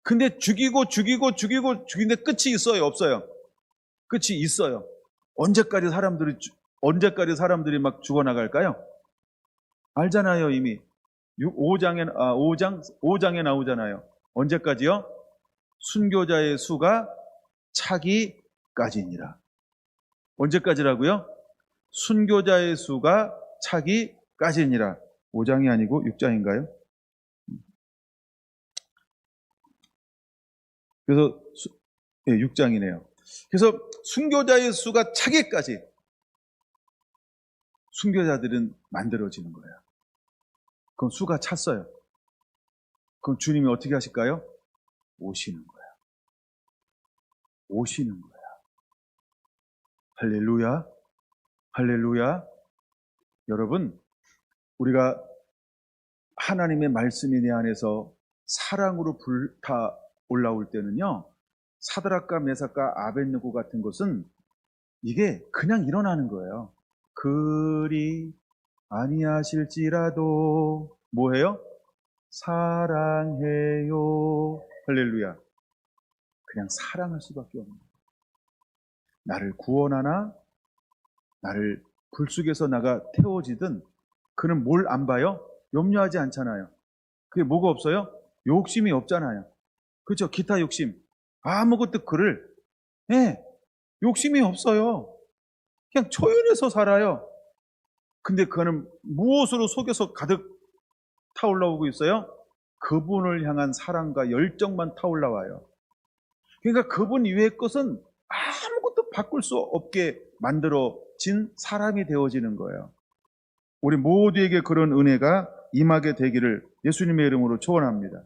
근데 죽이는데 끝이 있어요, 없어요? 끝이 있어요. 언제까지 사람들이 막 죽어나갈까요? 알잖아요, 이미. 5장에 나오잖아요. 언제까지요? 순교자의 수가 차기까지니라. 언제까지라고요? 순교자의 수가 차기까지니라. 5장이 아니고 6장인가요? 그래서 6장이네요. 그래서 순교자의 수가 차기까지 순교자들은 만들어지는 거예요. 그럼 수가 찼어요. 그럼 주님이 어떻게 하실까요? 오시는 거예요. 오시는 거예요. 할렐루야, 할렐루야. 여러분, 우리가 하나님의 말씀이 내 안에서 사랑으로 불타 올라올 때는요, 사드락과 메삭과 아벳느고 같은 것은 이게 그냥 일어나는 거예요. 그리 아니하실지라도 뭐해요? 사랑해요. 할렐루야. 그냥 사랑할 수밖에 없는 거예요. 나를 구원하나 나를 불 속에서 나가 태워지든 그는 뭘 안 봐요? 염려하지 않잖아요. 그게 뭐가 없어요? 욕심이 없잖아요. 그렇죠? 기타 욕심. 아무것도 그를 욕심이 없어요. 그냥 초연해서 살아요. 근데 그는 무엇으로 속에서 가득 타올라오고 있어요? 그분을 향한 사랑과 열정만 타올라와요. 그러니까 그분 이외의 것은 아무것도 바꿀 수 없게 만들어진 사람이 되어지는 거예요. 우리 모두에게 그런 은혜가 임하게 되기를 예수님의 이름으로 축원합니다.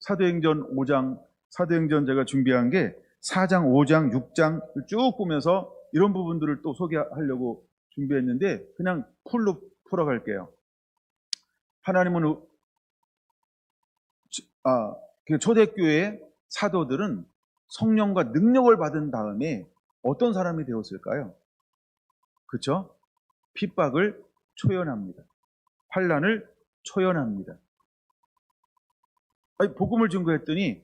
사도행전 5장, 사도행전 제가 준비한 게 4장, 5장, 6장 쭉 보면서 이런 부분들을 또 소개하려고 준비했는데 그냥 풀로 풀어갈게요. 하나님은 초대교회 사도들은 성령과 능력을 받은 다음에 어떤 사람이 되었을까요? 그렇죠? 핍박을 초연합니다. 환난을 초연합니다. 복음을 증거했더니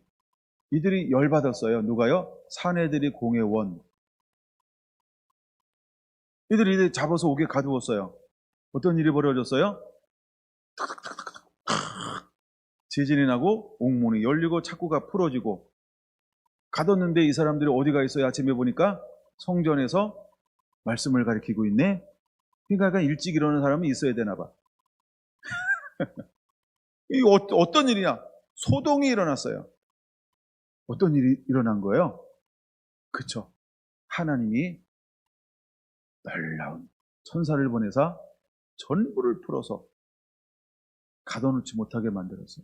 이들이 열받았어요. 누가요? 사내들이 공회원. 이들이 잡아서 옥에 가두었어요. 어떤 일이 벌어졌어요? 지진이 나고 옥문이 열리고 창구가 풀어지고 가뒀는데 이 사람들이 어디가 있어요? 아침에 보니까 성전에서 말씀을 가리키고 있네. 그러니까 일찍 일어나는 사람이 있어야 되나 봐. 이게 어떤 일이냐? 소동이 일어났어요. 어떤 일이 일어난 거예요? 그쵸? 하나님이 놀라운 천사를 보내사 전부를 풀어서 가둬놓지 못하게 만들었어요.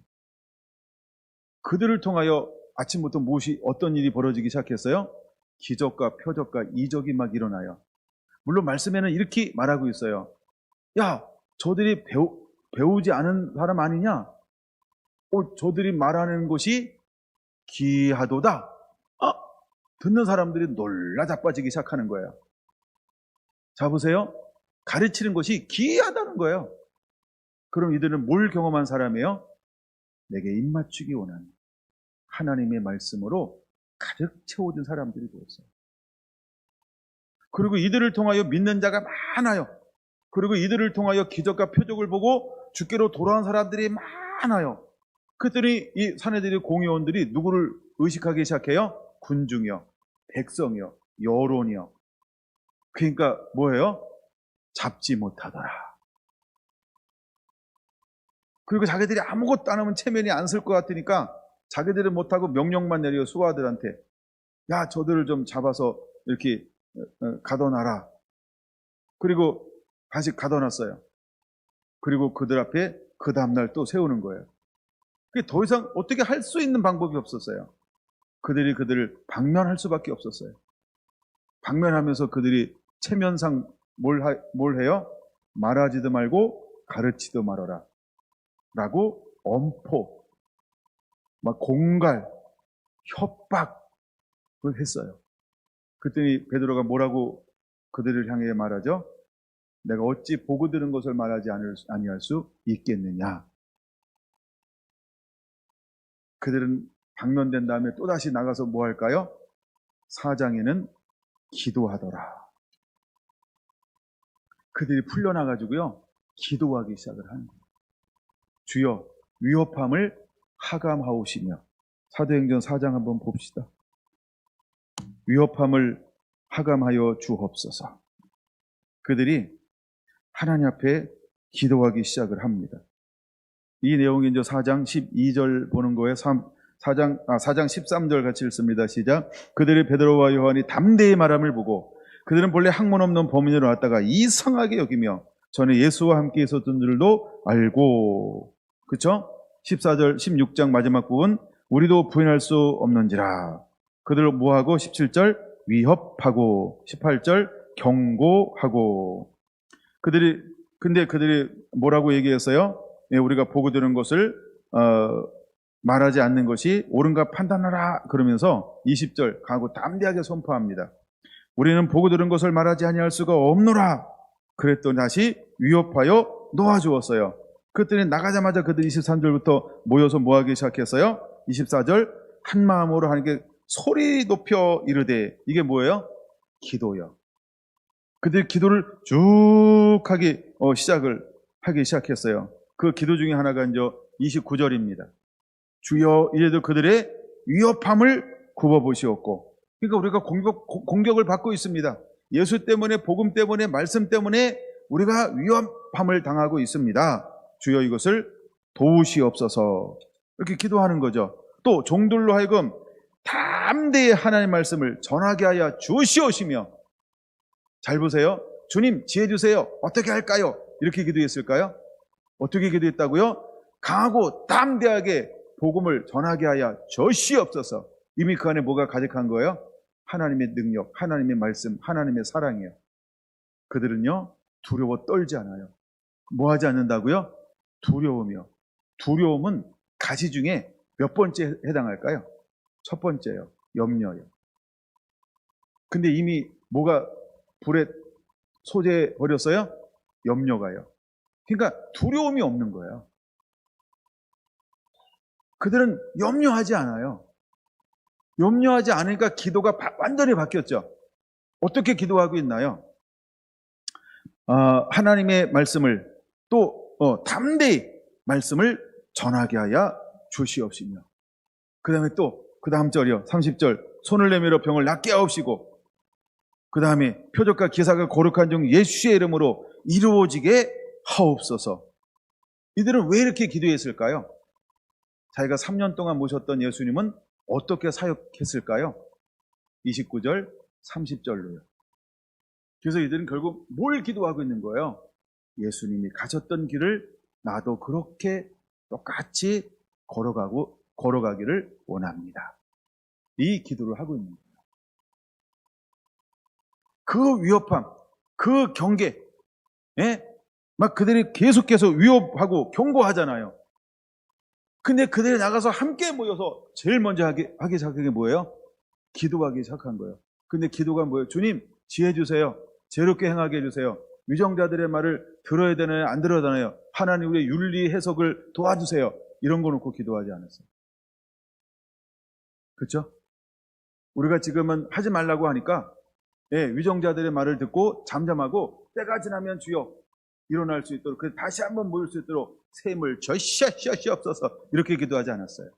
그들을 통하여 아침부터 어떤 일이 벌어지기 시작했어요? 기적과 표적과 이적이 막 일어나요. 물론 말씀에는 이렇게 말하고 있어요. 야, 저들이 배우지 않은 사람 아니냐? 저들이 말하는 것이 기하도다. 듣는 사람들이 놀라 자빠지기 시작하는 거예요. 자, 보세요. 가르치는 것이 기이하다는 거예요. 그럼 이들은 뭘 경험한 사람이에요? 내게 입맞추기 원하는 하나님의 말씀으로 가득 채워진 사람들이 되었어요. 그리고 이들을 통하여 믿는 자가 많아요. 그리고 이들을 통하여 기적과 표적을 보고 주께로 돌아온 사람들이 많아요. 그랬더니 이 사내들의 공회원들이 누구를 의식하기 시작해요? 군중이요, 백성이요, 여론이요. 그러니까 뭐예요? 잡지 못하더라. 그리고 자기들이 아무것도 안 하면 체면이 안 쓸 것 같으니까 자기들은 못하고 명령만 내려 수하들한테 야, 저들을 좀 잡아서 이렇게 가둬놔라. 그리고 다시 가둬놨어요. 그리고 그들 앞에 그 다음날 또 세우는 거예요. 그게 더 이상 어떻게 할 수 있는 방법이 없었어요. 그들이 그들을 방면할 수밖에 없었어요. 방면하면서 그들이 체면상 뭘 해요? 말하지도 말고 가르치도 말아라. 라고 엄포, 막 공갈, 협박을 했어요. 그랬더니 베드로가 뭐라고 그들을 향해 말하죠? 내가 어찌 보고 들은 것을 말하지 아니할 수 있겠느냐. 그들은 방면된 다음에 또다시 나가서 뭐 할까요? 사장에는 기도하더라. 그들이 풀려나가지고요, 기도하기 시작을 하는 거예요. 주여, 위협함을 하감하오시며. 사도행전 4장 한번 봅시다. 위협함을 하감하여 주옵소서. 그들이 하나님 앞에 기도하기 시작을 합니다. 이 내용이 이제 4장 12절 보는 거예요. 4장 13절 같이 읽습니다. 시작. 그들이 베드로와 요한이 담대히 말함을 보고 그들은 본래 학문 없는 범인으로 왔다가 이상하게 여기며 전에 예수와 함께 있었던 줄도 알고. 그렇죠? 14절 16장 마지막 부분 우리도 부인할 수 없는지라. 그들을 뭐하고 17절 위협하고 18절 경고하고. 근데 그들이 뭐라고 얘기했어요? 예, 우리가 보고 들은 것을 말하지 않는 것이 옳은가 판단하라. 그러면서 20절 가고 담대하게 선포합니다. 우리는 보고 들은 것을 말하지 아니할 수가 없노라. 그랬더니 다시 위협하여 놓아주었어요. 그랬더니 나가자마자 그들 23절부터 모여서 뭐하기 시작했어요? 24절 한 마음으로 하나님께 소리 높여 이르되. 이게 뭐예요? 기도요. 그들이 기도를 쭉 하기 시작했어요. 그 기도 중에 하나가 이제 29절입니다. 주여 이래도 그들의 위협함을 굽어보시옵고. 그러니까 우리가 공격을 받고 있습니다. 예수 때문에, 복음 때문에, 말씀 때문에 우리가 위협함을 당하고 있습니다. 주여 이것을 도우시옵소서. 이렇게 기도하는 거죠. 또 종들로 하여금 담대히 하나님의 말씀을 전하게 하여 주시옵시며. 잘 보세요. 주님 지혜 주세요. 어떻게 할까요? 이렇게 기도했을까요? 어떻게 기도했다고요? 강하고 담대하게 복음을 전하게 하여 주시옵소서. 이미 그 안에 뭐가 가득한 거예요? 하나님의 능력, 하나님의 말씀, 하나님의 사랑이에요. 그들은요, 두려워 떨지 않아요. 뭐 하지 않는다고요? 두려우며. 두려움은 가지 중에 몇 번째 해당할까요? 첫 번째요. 염려요. 근데 이미 뭐가 불에 소재해 버렸어요? 염려가요. 그러니까 두려움이 없는 거예요. 그들은 염려하지 않아요. 염려하지 않으니까 기도가 완전히 바뀌었죠. 어떻게 기도하고 있나요? 하나님의 말씀을 또 담대히 말씀을 전하게 하여 주시옵시며. 그 다음에 또 그 다음 절이요. 30절 손을 내밀어 병을 낫게 하옵시고, 그 다음에 표적과 기사가 거룩한 종 예수의 이름으로 이루어지게 하옵소서. 이들은 왜 이렇게 기도했을까요? 자기가 3년 동안 모셨던 예수님은 어떻게 사역했을까요? 29절, 30절로요. 그래서 이들은 결국 뭘 기도하고 있는 거예요? 예수님이 가셨던 길을 나도 그렇게 똑같이 걸어가기를 원합니다. 이 기도를 하고 있는 거예요. 그 위협함, 그 경계, 막 그들이 계속해서 위협하고 경고하잖아요. 근데 그들이 나가서 함께 모여서 제일 먼저 하기 시작한 게 뭐예요? 기도하기 시작한 거예요. 근데 기도가 뭐예요? 주님, 지혜 주세요. 제롭게 행하게 해주세요. 위정자들의 말을 들어야 되나요? 안 들어야 되나요? 하나님 우리의 윤리 해석을 도와주세요. 이런 거 놓고 기도하지 않았어요. 그렇죠? 우리가 지금은 하지 말라고 하니까 위정자들의 말을 듣고 잠잠하고 때가 지나면 주여 일어날 수 있도록 다시 한번 모일 수 있도록 샘을 저시옵소서 이렇게 기도하지 않았어요.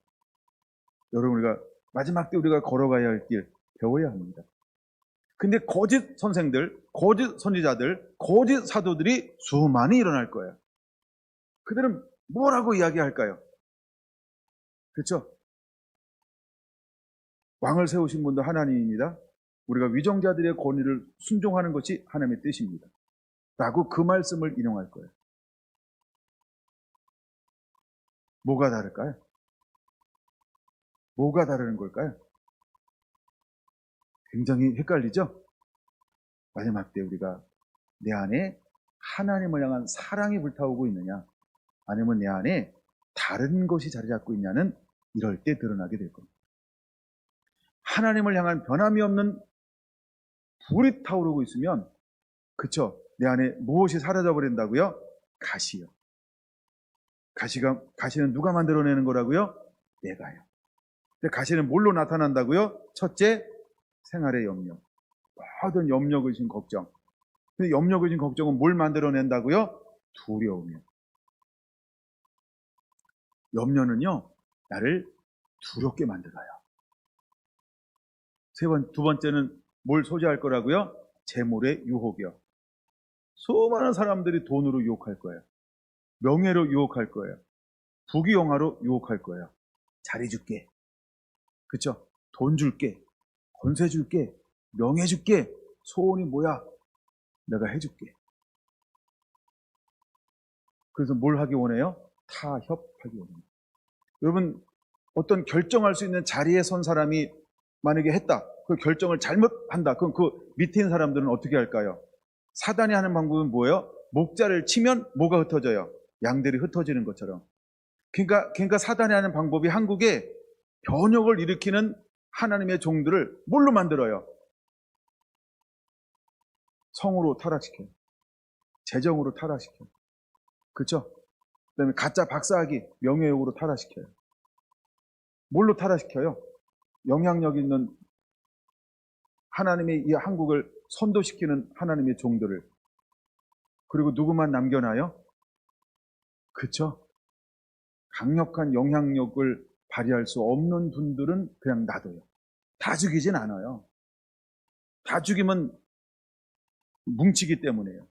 여러분 우리가 마지막 때 우리가 걸어가야 할 길 배워야 합니다. 근데 거짓 선생들, 거짓 선지자들, 거짓 사도들이 수많이 일어날 거예요. 그들은 뭐라고 이야기할까요? 그렇죠? 왕을 세우신 분도 하나님입니다. 우리가 위정자들의 권위를 순종하는 것이 하나님의 뜻입니다. 라고 그 말씀을 인용할 거예요. 뭐가 다를까요? 뭐가 다르는 걸까요? 굉장히 헷갈리죠? 마지막 때 우리가 내 안에 하나님을 향한 사랑이 불타오고 있느냐, 아니면 내 안에 다른 것이 자리 잡고 있냐는 이럴 때 드러나게 될 겁니다. 하나님을 향한 변함이 없는 불이 타오르고 있으면, 그쵸? 내 안에 무엇이 사라져 버린다고요? 가시요. 가시는 누가 만들어내는 거라고요? 내가요. 근데 가시는 뭘로 나타난다고요? 첫째, 생활의 염려. 모든 염려, 근심, 걱정. 근데 염려, 근심, 걱정은 뭘 만들어낸다고요? 두려움이요. 염려는요, 나를 두렵게 만들어요. 두 번째는 뭘 소지할 거라고요? 재물의 유혹이요. 수많은 사람들이 돈으로 유혹할 거예요. 명예로 유혹할 거예요. 부귀영화로 유혹할 거예요. 자리 줄게. 그쵸? 돈 줄게. 권세 줄게. 명예 줄게. 소원이 뭐야? 내가 해줄게. 그래서 뭘 하기 원해요? 타협하기 원해요. 여러분, 어떤 결정할 수 있는 자리에 선 사람이 만약에 했다. 그 결정을 잘못한다. 그럼 그 밑에 있는 사람들은 어떻게 할까요? 사단이 하는 방법은 뭐예요? 목자를 치면 뭐가 흩어져요? 양들이 흩어지는 것처럼. 그러니까 사단이 하는 방법이 한국에 변혁을 일으키는 하나님의 종들을 뭘로 만들어요? 성으로 타락시켜요. 재정으로 타락시켜요. 그렇죠? 그다음에 가짜 박사학위, 명예욕으로 타락시켜요. 뭘로 타락시켜요? 영향력 있는 하나님의 이 한국을 선도시키는 하나님의 종들을. 그리고 누구만 남겨놔요? 그렇죠? 강력한 영향력을 발휘할 수 없는 분들은 그냥 놔둬요. 다 죽이진 않아요. 다 죽이면 뭉치기 때문에요.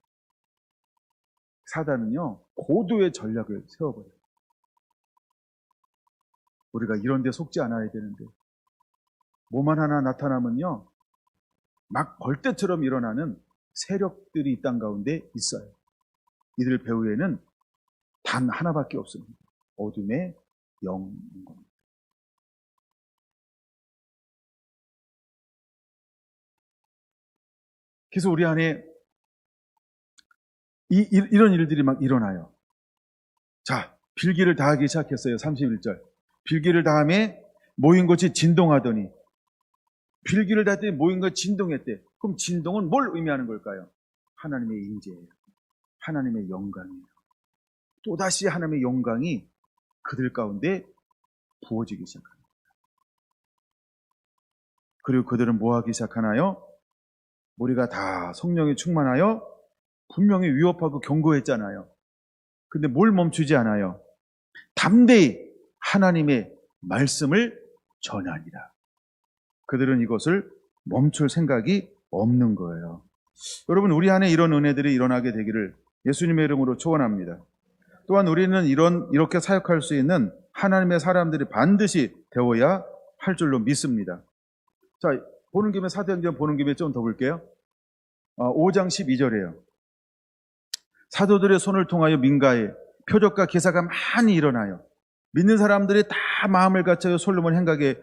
사단은요, 고도의 전략을 세워버려요. 우리가 이런 데 속지 않아야 되는데, 뭐만 하나 나타나면요, 막 벌떼처럼 일어나는 세력들이 이 땅 가운데 있어요. 이들 배후에는 단 하나밖에 없습니다. 어둠의 영인 겁니다. 그래서 우리 안에 이런 일들이 막 일어나요. 자, 빌기를 다하기 시작했어요. 31절. 빌기를 다음에 모인 것이 진동하더니, 빌기를 다했더니 모인 것이 진동했대. 그럼 진동은 뭘 의미하는 걸까요? 하나님의 임재예요. 하나님의 영광이에요. 또다시 하나님의 영광이 그들 가운데 부어지기 시작합니다. 그리고 그들은 뭐 하기 시작하나요? 우리가 다 성령이 충만하여 분명히 위협하고 경고했잖아요. 근데 뭘 멈추지 않아요? 담대히 하나님의 말씀을 전하니라. 그들은 이것을 멈출 생각이 없는 거예요. 여러분, 우리 안에 이런 은혜들이 일어나게 되기를 예수님의 이름으로 축원합니다. 또한 우리는 이렇게 사역할 수 있는 하나님의 사람들이 반드시 되어야 할 줄로 믿습니다. 자, 보는 김에 사도행전 보는 김에 좀 더 볼게요. 5장 12절이에요. 사도들의 손을 통하여 민가에 표적과 기사가 많이 일어나요. 믿는 사람들이 다 마음을 갖춰 솔로몬 행각에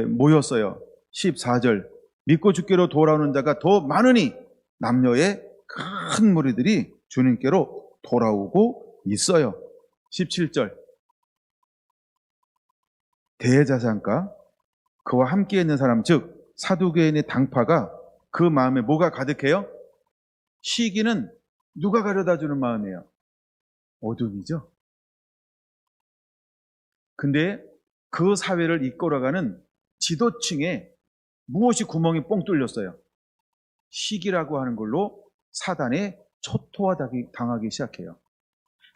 모였어요. 14절. 믿고 주께로 돌아오는 자가 더 많으니 남녀의 큰 무리들이 주님께로 돌아오고 있어요. 17절. 대제사장과 그와 함께 있는 사람, 즉 사두개인의 당파가 그 마음에 뭐가 가득해요? 시기는 누가 가져다 주는 마음이에요? 어둠이죠. 근데 그 사회를 이끌어가는 지도층에 무엇이 구멍이 뻥 뚫렸어요? 시기라고 하는 걸로 사단에 초토화당하기 시작해요.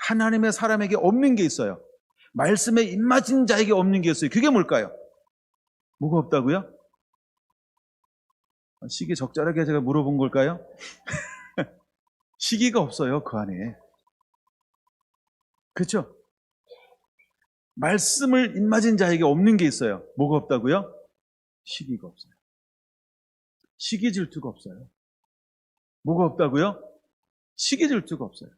하나님의 사람에게 없는 게 있어요. 말씀에 입맞은 자에게 없는 게 있어요. 그게 뭘까요? 뭐가 없다고요? 시기 적절하게 제가 물어본 걸까요? 시기가 없어요, 그 안에. 그렇죠? 말씀을 입맞은 자에게 없는 게 있어요. 뭐가 없다고요? 시기가 없어요. 시기 질투가 없어요. 뭐가 없다고요? 시기 질투가 없어요.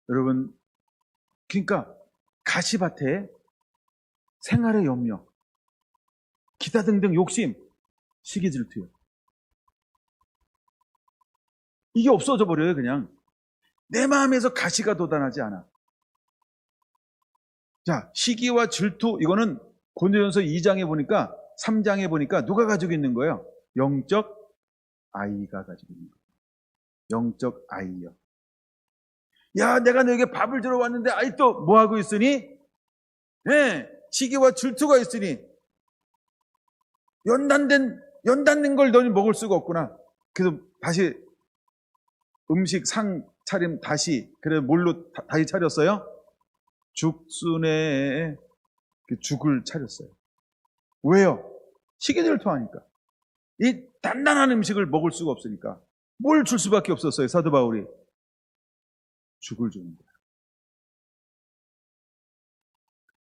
여러분, 그러니까 가시밭에 생활의 염려, 기타 등등 욕심, 시기 질투요. 이게 없어져 버려요. 그냥 내 마음에서 가시가 돋아나지 않아. 자, 시기와 질투, 이거는 고린도전서 2장에 보니까 3장에 보니까 누가 가지고 있는 거예요? 영적 아이가 가지고 있는 거예요. 영적 아이요. 야, 내가 너에게 밥을 주러 왔는데 아직도 뭐 하고 있으니? 네, 시기와 질투가 있으니 연단된 걸 너는 먹을 수가 없구나. 그래서 다시 음식 상 차림 다시, 그래 뭘로 다시 차렸어요? 죽순에 그 죽을 차렸어요. 왜요? 시기질투하니까. 이 단단한 음식을 먹을 수가 없으니까 뭘 줄 수밖에 없었어요. 사도 바울이 죽을 주는 거예요.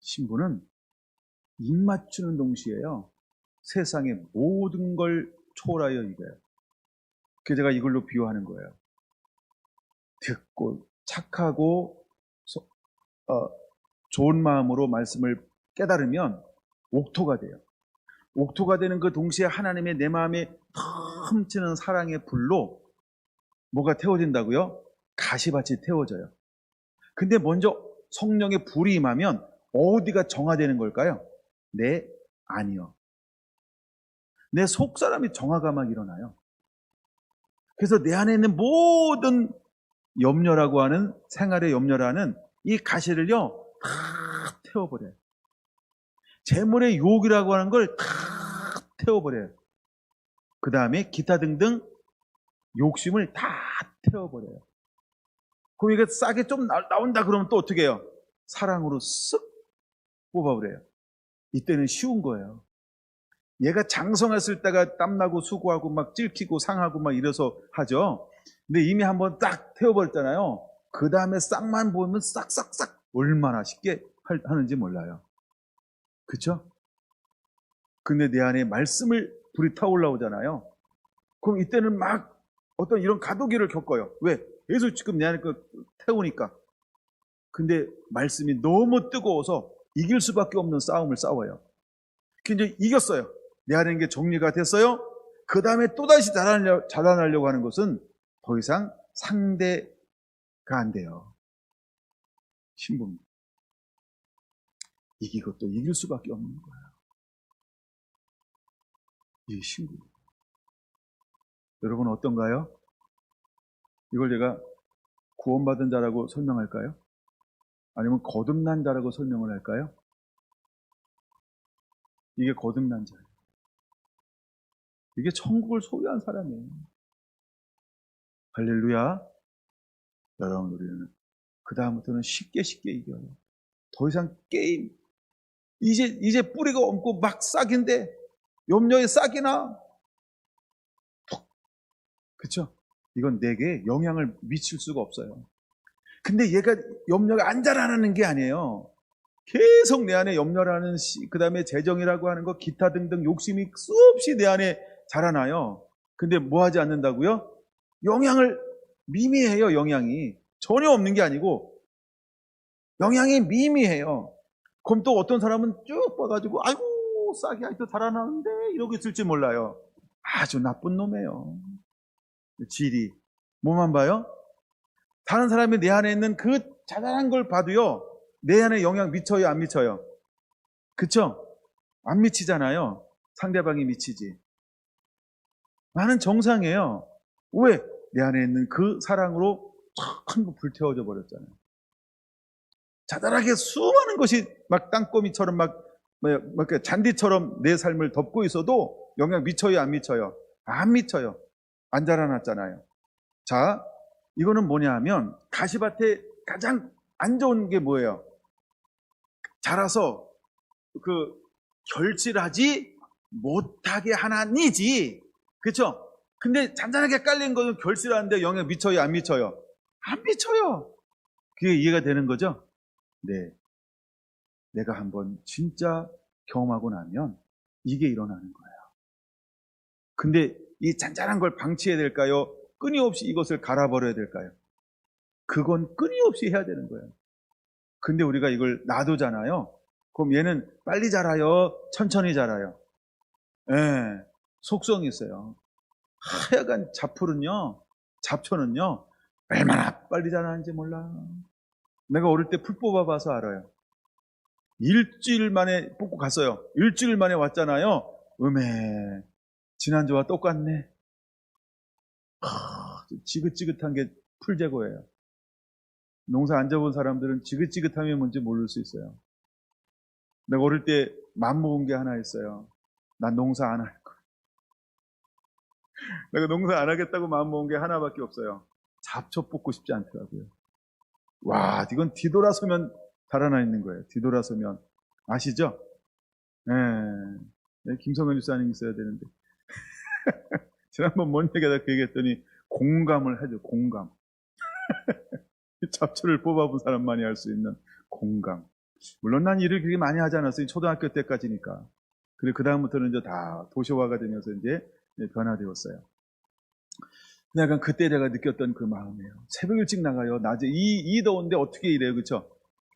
신부는 입 맞추는 동시에요, 세상의 모든 걸 초월하여 이겨요. 그래서 제가 이걸로 비유하는 거예요. 듣고 착하고 좋은 마음으로 말씀을 깨달으면 옥토가 돼요. 옥토가 되는 그 동시에 하나님의 내 마음에 넘치는 사랑의 불로 뭐가 태워진다고요? 가시밭이 태워져요. 근데 먼저 성령의 불이 임하면 어디가 정화되는 걸까요? 내 안이요. 내 속사람이 정화가 막 일어나요. 그래서 내 안에 있는 모든 염려라고 하는, 생활의 염려라는 이 가시를요 다 태워버려요. 재물의 유혹이라고 하는 걸 다 태워버려요. 그 다음에 기타 등등 욕심을 다 태워버려요. 그럼 이게 싸게 좀 나온다 그러면 또 어떻게 해요? 사랑으로 쓱 뽑아버려요. 이때는 쉬운 거예요. 얘가 장성했을 때가 땀나고 수고하고 막 찔키고 상하고 막 이래서 하죠. 근데 이미 한번 딱 태워버렸잖아요. 그 다음에 싹만 보면 싹싹싹 얼마나 쉽게 하는지 몰라요. 그쵸? 근데 내 안에 말씀을 불이 타올라오잖아요. 그럼 이때는 막 어떤 이런 가도기를 겪어요. 왜? 계속 지금 내 안에 태우니까. 근데 말씀이 너무 뜨거워서 이길 수밖에 없는 싸움을 싸워요. 근데 이겼어요. 내 안에 있는 게 정리가 됐어요. 그 다음에 또다시 자라나려고 하는 것은 더 이상 상대가 안 돼요. 신부입니다. 이기고 또 이길 수밖에 없는 거예요. 이 신부. 여러분 어떤가요? 이걸 제가 구원받은 자라고 설명할까요? 아니면 거듭난 자라고 설명을 할까요? 이게 거듭난 자예요. 이게 천국을 소유한 사람이에요. 할렐루야. 여러분, 우리는 그 다음부터는 쉽게 이겨요. 더 이상 게임, 이제 뿌리가 없고 막 싹인데 염려에 싹이나. 그쵸? 이건 내게 영향을 미칠 수가 없어요. 근데 얘가 염려가 안 자라나는 게 아니에요. 계속 내 안에 염려라는 그 다음에 재정이라고 하는 거, 기타 등등 욕심이 수없이 내 안에 자라나요. 근데 뭐 하지 않는다고요? 영향을 미미해요. 영향이 전혀 없는 게 아니고 영향이 미미해요. 그럼 또 어떤 사람은 쭉 봐가지고 아이고 싹이 아직도 자라나는데 이러고 있을지 몰라요. 아주 나쁜 놈이에요. 질이. 뭐만 봐요? 다른 사람이 내 안에 있는 그 자잘한 걸 봐도요, 내 안에 영향 미쳐요, 안 미쳐요? 그쵸? 안 미치잖아요. 상대방이 미치지. 나는 정상이에요. 왜? 내 안에 있는 그 사랑으로 참 불태워져 버렸잖아요. 자잘하게 수많은 것이 막 땅거미처럼 막 잔디처럼 내 삶을 덮고 있어도 영향 미쳐요, 안 미쳐요? 안 미쳐요. 안 자라났잖아요. 자, 이거는 뭐냐 하면 가시밭에 가장 안 좋은 게 뭐예요? 자라서 결실하지 못하게 하나니지. 그렇죠? 근데 잔잔하게 깔린 거는 결실하는데 영향 미쳐요, 안 미쳐요? 안 미쳐요. 그게 이해가 되는 거죠? 네. 내가 한번 진짜 경험하고 나면 이게 일어나는 거예요. 근데 이 잔잔한 걸 방치해야 될까요? 끊임없이 이것을 갈아버려야 될까요? 그건 끊임없이 해야 되는 거예요. 근데 우리가 이걸 놔두잖아요. 그럼 얘는 빨리 자라요? 천천히 자라요? 예, 속성이 있어요. 하여간 잡풀은요, 잡초는요, 얼마나 빨리 자라는지 몰라. 내가 어릴 때 풀 뽑아봐서 알아요. 일주일 만에 뽑고 갔어요. 일주일 만에 왔잖아요. 지난주와 똑같네. 지긋지긋한 게 풀 제거예요. 농사 안 져본 사람들은 지긋지긋함이 뭔지 모를 수 있어요. 내가 어릴 때 맘먹은 게 하나 있어요. 난 농사 안 할 거야. 내가 농사 안 하겠다고 마음먹은 게 하나밖에 없어요. 잡초 뽑고 싶지 않더라고요. 와, 이건 뒤돌아서면 달아나 있는 거예요. 뒤돌아서면. 아시죠? 네, 김성현 집사님 있어야 되는데. 지난번 뭔 얘기하다 그 얘기했더니 공감을 해줘, 공감. 잡초를 뽑아본 사람만이 할 수 있는 공감. 물론 난 일을 그렇게 많이 하지 않았어요. 초등학교 때까지니까. 그리고 그다음부터는 이제 다 도시화가 되면서 이제 변화되었어요. 약간 그때 제가 느꼈던 그 마음이에요. 새벽 일찍 나가요. 낮에 이 더운데 어떻게 이래요, 그렇죠?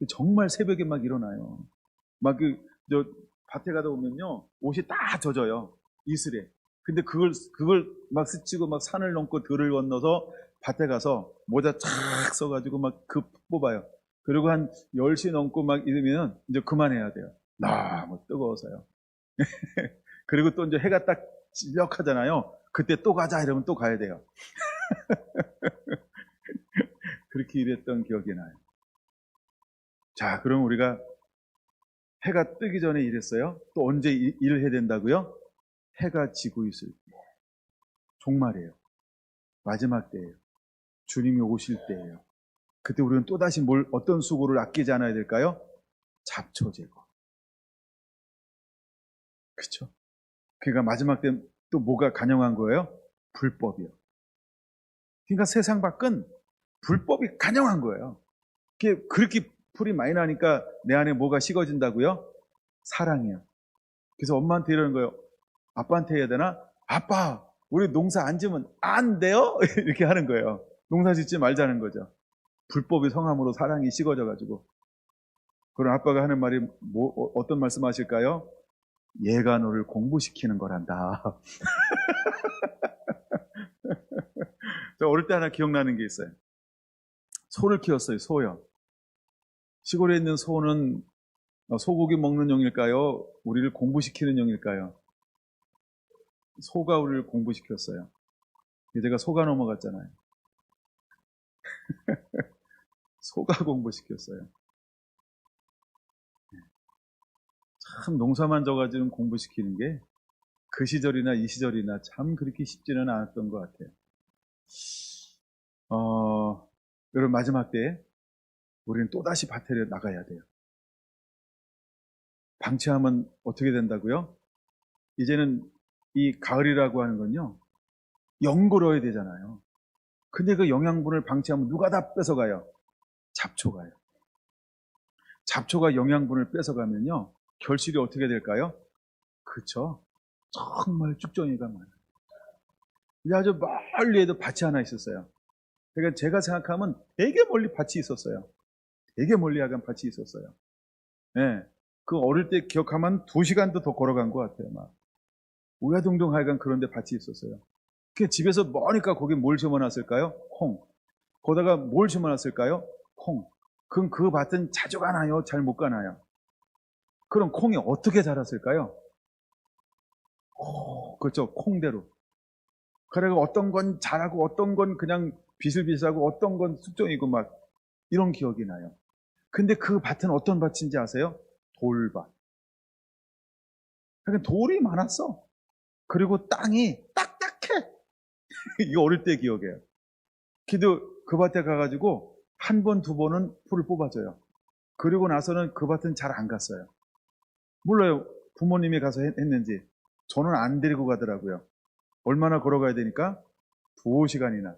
정말 새벽에 막 일어나요. 막 저 밭에 가다 보면요, 옷이 다 젖어요, 이슬에. 근데 그걸 막 스치고 막 산을 넘고 들을 건너서 밭에 가서 모자 착 써가지고 막 뽑아요. 그리고 한 10시 넘고 막 이러면 이제 그만해야 돼요. 너무 뜨거워서요. 그리고 또 이제 해가 딱 찔력하잖아요. 그때 또 가자 이러면 또 가야 돼요. 그렇게 일했던 기억이 나요. 자, 그럼 우리가 해가 뜨기 전에 일했어요. 또 언제 일을 해야 된다고요? 해가 지고 있을 때. 종말이에요. 마지막 때예요. 주님이 오실 때예요. 그때 우리는 또다시 어떤 수고를 아끼지 않아야 될까요? 잡초 제거. 그렇죠? 그러니까 마지막 때 또 뭐가 간영한 거예요? 불법이요. 그러니까 세상 밖은 불법이 간영한 거예요. 그렇게 풀이 많이 나니까 내 안에 뭐가 식어진다고요? 사랑이요. 그래서 엄마한테 이러는 거예요. 아빠한테 해야 되나? 아빠, 우리 농사 안 지으면 안 돼요? 이렇게 하는 거예요. 농사 짓지 말자는 거죠. 불법이 성함으로 사랑이 식어져가지고. 그럼 아빠가 하는 말이 어떤 말씀 하실까요? 얘가 너를 공부시키는 거란다. 저 어릴 때 하나 기억나는 게 있어요. 소를 키웠어요, 소요. 시골에 있는 소는 소고기 먹는 용일까요? 우리를 공부시키는 용일까요? 소가 우리를 공부시켰어요. 제가 소가 넘어갔잖아요. 소가 공부시켰어요. 참 농사만 져가지고 공부시키는 게 그 시절이나 이 시절이나 참 그렇게 쉽지는 않았던 것 같아요. 여러분 마지막 때에 우리는 또다시 밭에 나가야 돼요. 방치하면 어떻게 된다고요? 이제는 이 가을이라고 하는 건요, 영걸어야 되잖아요. 근데 그 영양분을 방치하면 누가 다 뺏어가요? 잡초가요. 잡초가 영양분을 뺏어가면요, 결실이 어떻게 될까요? 그쵸? 정말 쭉정이가 많아요. 아주 멀리에도 밭이 하나 있었어요. 그러니까 제가 생각하면 되게 멀리 밭이 있었어요. 되게 멀리 하간 밭이 있었어요. 네. 그 어릴 때 기억하면 2시간도 더 걸어간 것 같아요. 막 우야동동 하여간 그런 데 밭이 있었어요. 그 집에서 머니까 거기 뭘 심어놨을까요? 콩. 거기다가 뭘 심어놨을까요? 콩. 그럼 그 밭은 자주 가나요? 잘 못 가나요? 그럼 콩이 어떻게 자랐을까요? 그렇죠. 콩대로. 그래가 어떤 건 자라고 어떤 건 그냥 비슬비슬하고 어떤 건 숙종이고 막 이런 기억이 나요. 근데 그 밭은 어떤 밭인지 아세요? 돌밭. 그러니까 돌이 많았어. 그리고 땅이 딱딱해. 이거 어릴 때 기억이에요. 기도 그 밭에 가가지고 한 번, 2번은 풀을 뽑아줘요. 그리고 나서는 그 밭은 잘 안 갔어요. 몰라요. 부모님이 가서 했는지. 저는 안 데리고 가더라고요. 얼마나 걸어가야 되니까? 2시간이나.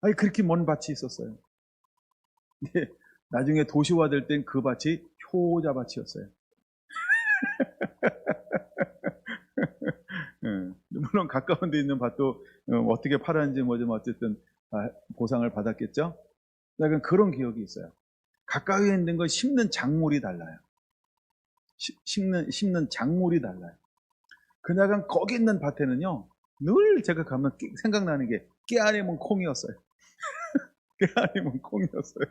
아니, 그렇게 먼 밭이 있었어요. 근데 나중에 도시화 될 땐 그 밭이 효자밭이었어요. 물론 가까운 데 있는 밭도 어떻게 팔았는지 뭐지 어쨌든 보상을 받았겠죠. 약간 그런 기억이 있어요. 가까이에 있는 건 심는 작물이 달라요. 심는 작물이 달라요. 그나간 거기 있는 밭에는요, 늘 제가 가면 생각나는 게 깨 아니면 콩이었어요. 깨 아니면 콩이었어요.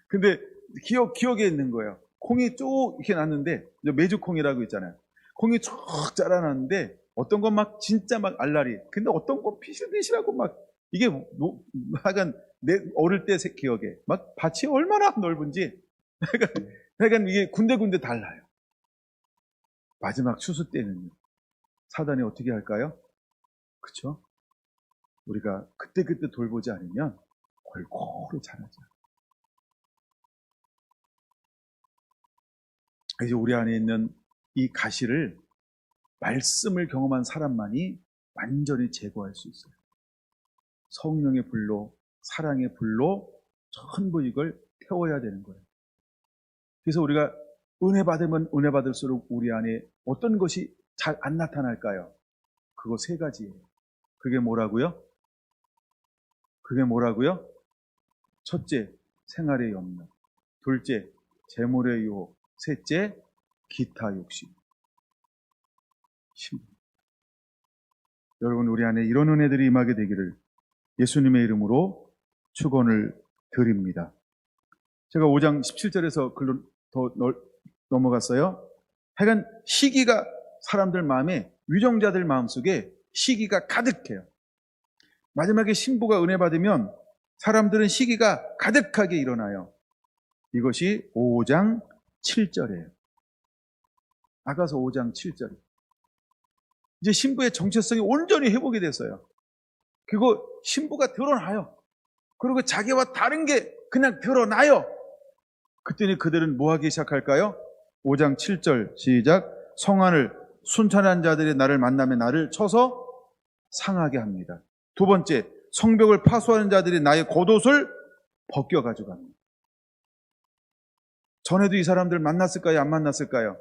근데 기억에 있는 거예요. 콩이 쭉 이렇게 났는데, 메주콩이라고 있잖아요. 콩이 쭉 자라났는데, 어떤 건 막 진짜 막 알라리. 근데 어떤 건 피실피실하고 막, 이게 하여간 내 어릴 때 기억에 막 밭이 얼마나 넓은지, 하여간 이게 군데군데 달라요. 마지막 추수 때는요. 사단이 어떻게 할까요? 그쵸? 우리가 그때그때 돌보지 않으면 골고루 자라죠. 이제 우리 안에 있는 이 가시를 말씀을 경험한 사람만이 완전히 제거할 수 있어요. 성령의 불로, 사랑의 불로 전부 이걸 태워야 되는 거예요. 그래서 우리가 은혜 받으면 은혜 받을수록 우리 안에 어떤 것이 잘 안 나타날까요? 그거 세 가지예요. 그게 뭐라고요? 첫째, 생활의 염려. 둘째, 재물의 유혹. 셋째, 기타 욕심. 여러분, 우리 안에 이런 은혜들이 임하게 되기를 예수님의 이름으로 축원을 드립니다. 제가 5장 17절에서 글로 더 넘어갔어요. 하여간 시기가 사람들 마음에, 위정자들 마음속에 시기가 가득해요. 마지막에 신부가 은혜 받으면 사람들은 시기가 가득하게 일어나요. 이것이 5장 7절이에요. 아가서 5장 7절. 이제 신부의 정체성이 온전히 회복이 됐어요. 그리고 신부가 드러나요. 그리고 자기와 다른 게 그냥 드러나요. 그때는 그들은 뭐 하기 시작할까요? 5장 7절 시작. 성안을 순찬한 자들이 나를 만나면 나를 쳐서 상하게 합니다. 두 번째, 성벽을 파수하는 자들이 나의 겉옷을 벗겨 가져갑니다. 전에도 이 사람들 만났을까요? 안 만났을까요?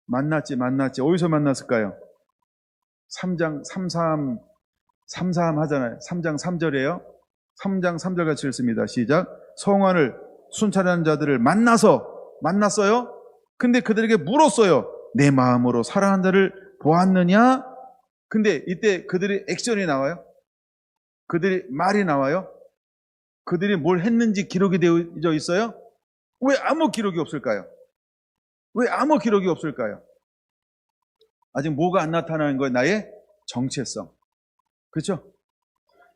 만났지. 어디서 만났을까요? 3장 33 하잖아요. 3장 3절이에요. 3장 3절 같이 읽습니다. 시작. 성안을 순찰하는 자들을 만났어요. 근데 그들에게 물었어요. 내 마음으로 사랑하는 자를 보았느냐? 근데 이때 그들의 액션이 나와요. 그들의 말이 나와요. 그들이 뭘 했는지 기록이 되어져 있어요. 왜 아무 기록이 없을까요? 아직 뭐가 안 나타나는 거예요? 나의 정체성. 그렇죠?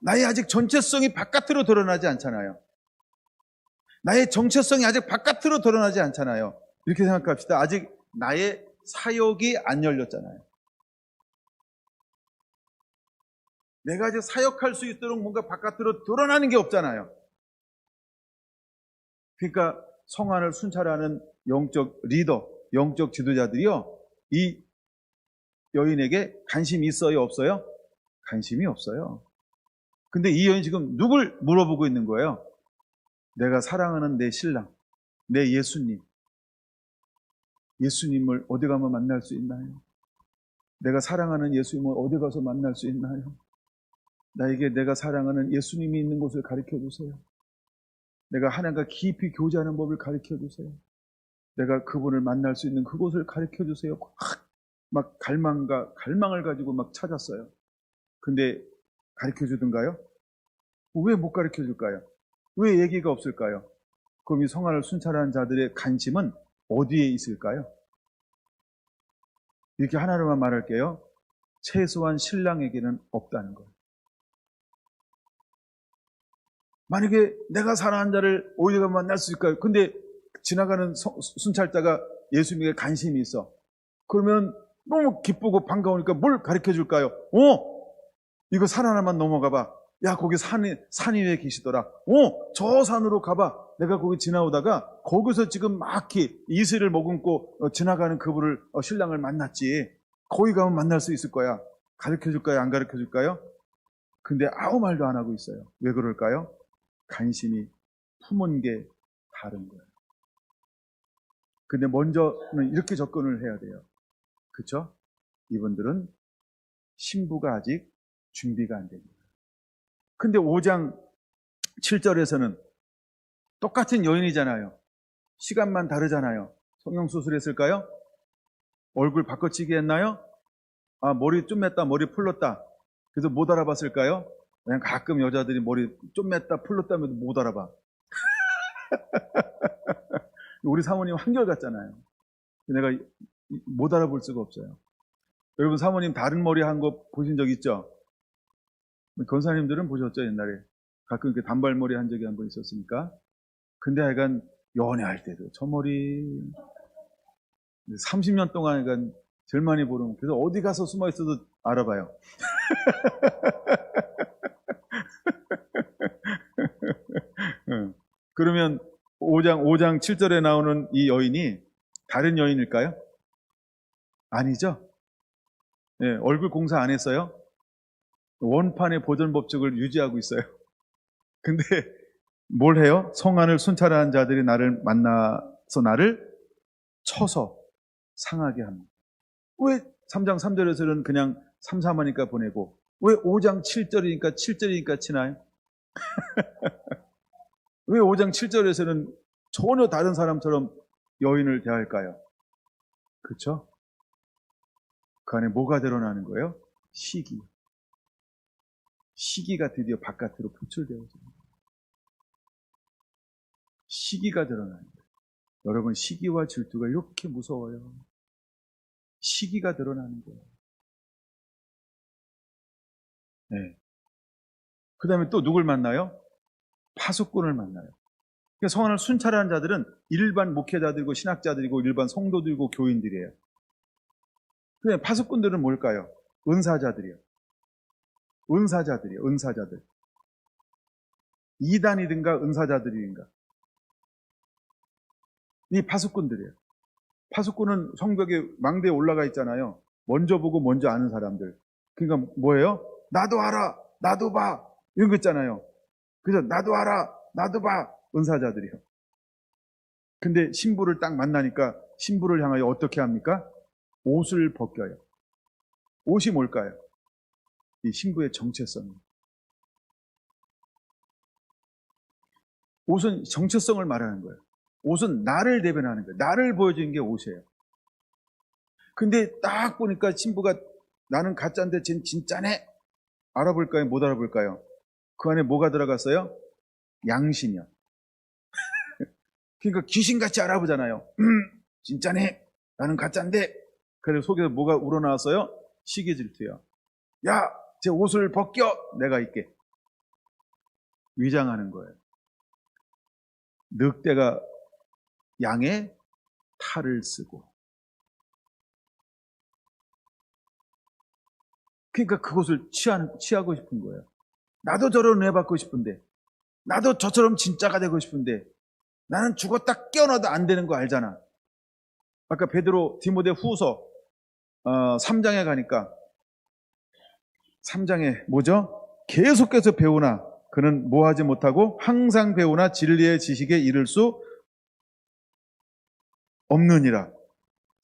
나의 아직 정체성이 바깥으로 드러나지 않잖아요. 나의 정체성이 아직 바깥으로 드러나지 않잖아요. 이렇게 생각합시다. 아직 나의 사역이 안 열렸잖아요. 내가 아직 사역할 수 있도록 뭔가 바깥으로 드러나는 게 없잖아요. 그러니까 성안을 순찰하는 영적 리더, 영적 지도자들이요, 이 여인에게 관심이 있어요, 없어요? 관심이 없어요. 근데 이 여인 지금 누굴 물어보고 있는 거예요? 내가 사랑하는 내 신랑, 내 예수님을 어디 가면 만날 수 있나요? 내가 사랑하는 예수님을 어디 가서 만날 수 있나요? 나에게 내가 사랑하는 예수님이 있는 곳을 가르쳐 주세요. 내가 하나님과 깊이 교제하는 법을 가르쳐 주세요. 내가 그분을 만날 수 있는 그곳을 가르쳐 주세요. 막 갈망을 가지고 막 찾았어요. 근데 가르쳐 주던가요? 왜 못 가르쳐 줄까요? 왜 얘기가 없을까요? 그럼 이 성안을 순찰하는 자들의 관심은 어디에 있을까요? 이렇게 하나로만 말할게요. 최소한 신랑에게는 없다는 거예요. 만약에 내가 사랑하는 자를 어디 가면 만날 수 있을까요? 근데 지나가는 순찰자가 예수님에게 관심이 있어. 그러면 너무 기쁘고 반가우니까 뭘 가르쳐 줄까요? 이거 산 하나만 넘어가 봐. 야, 거기 산 위에 계시더라. 저 산으로 가봐. 내가 거기 지나오다가 거기서 지금 막히 이슬을 머금고 지나가는 그분을, 신랑을 만났지. 거기 가면 만날 수 있을 거야. 가르쳐 줄까요? 안 가르쳐 줄까요? 근데 아무 말도 안 하고 있어요. 왜 그럴까요? 관심이 품은 게 다른 거예요. 근데 먼저는 이렇게 접근을 해야 돼요. 그쵸? 이분들은 신부가 아직 준비가 안 됩니다. 근데 5장 7절에서는 똑같은 여인이잖아요. 시간만 다르잖아요. 성형수술했을까요? 얼굴 바꿔치기 했나요? 머리 좀 했다, 머리 풀렀다. 그래서 못 알아봤을까요? 그냥 가끔 여자들이 머리 좀 맸다 풀렀다면 못 알아봐. 우리 사모님 한결같잖아요. 내가 못 알아볼 수가 없어요. 여러분 사모님 다른 머리 한 거 보신 적 있죠? 권사님들은 보셨죠? 옛날에 가끔 이렇게 단발머리 한 적이 한 번 있었으니까. 근데 하여간 연애할 때도 저 머리 30년 동안 하여간 제일 많이 보는, 그래서 어디 가서 숨어 있어도 알아봐요. 그러면 5장 7절에 나오는 이 여인이 다른 여인일까요? 아니죠. 네, 얼굴 공사 안 했어요. 원판의 보존 법칙을 유지하고 있어요. 근데 뭘 해요? 성안을 순찰하는 자들이 나를 만나서 나를 쳐서 상하게 합니다. 왜 3장 3절에서는 그냥 3, 4마니까 보내고 왜 5장 7절이니까 치나요? 왜 5장 7절에서는 전혀 다른 사람처럼 여인을 대할까요? 그렇죠? 그 안에 뭐가 드러나는 거예요? 시기. 시기가 드디어 바깥으로 표출되어집니다. 시기가 드러나는 거예요. 여러분, 시기와 질투가 이렇게 무서워요. 시기가 드러나는 거예요. 네. 그 다음에 또 누굴 만나요? 파수꾼을 만나요. 그러니까 성안을 순찰하는 자들은 일반 목회자들이고 신학자들이고 일반 성도들이고 교인들이에요. 근데 파수꾼들은 뭘까요? 은사자들이에요. 은사자들. 이단이든가 은사자들이든가. 이 파수꾼들이에요. 파수꾼은 성벽에 망대에 올라가 있잖아요. 먼저 보고 먼저 아는 사람들. 그러니까 뭐예요? 나도 알아, 나도 봐, 이런 거 있잖아요. 그래서 나도 알아, 나도 봐, 은사자들이요. 근데 신부를 딱 만나니까 신부를 향하여 어떻게 합니까? 옷을 벗겨요. 옷이 뭘까요? 이 신부의 정체성입니다. 옷은 정체성을 말하는 거예요. 옷은 나를 대변하는 거예요. 나를 보여주는 게 옷이에요. 근데 딱 보니까 신부가 나는 가짜인데 쟨 진짜네. 알아볼까요? 못 알아볼까요? 그 안에 뭐가 들어갔어요? 양심이요. 그러니까 귀신같이 알아보잖아요. 진짜네. 나는 가짜인데. 그래서 속에서 뭐가 우러나왔어요? 시기 질투요. 야, 제 옷을 벗겨. 내가 입게. 위장하는 거예요. 늑대가 양의 탈을 쓰고. 그러니까 그것을 취하고 싶은 거예요. 나도 저런 애 받고 싶은데, 나도 저처럼 진짜가 되고 싶은데, 나는 죽었다 깨어나도 안 되는 거 알잖아. 아까 베드로 디모데 후서 3장에 가니까 3장에 뭐죠? 계속해서 배우나 그는 뭐하지 못하고 항상 배우나 진리의 지식에 이를 수 없느니라.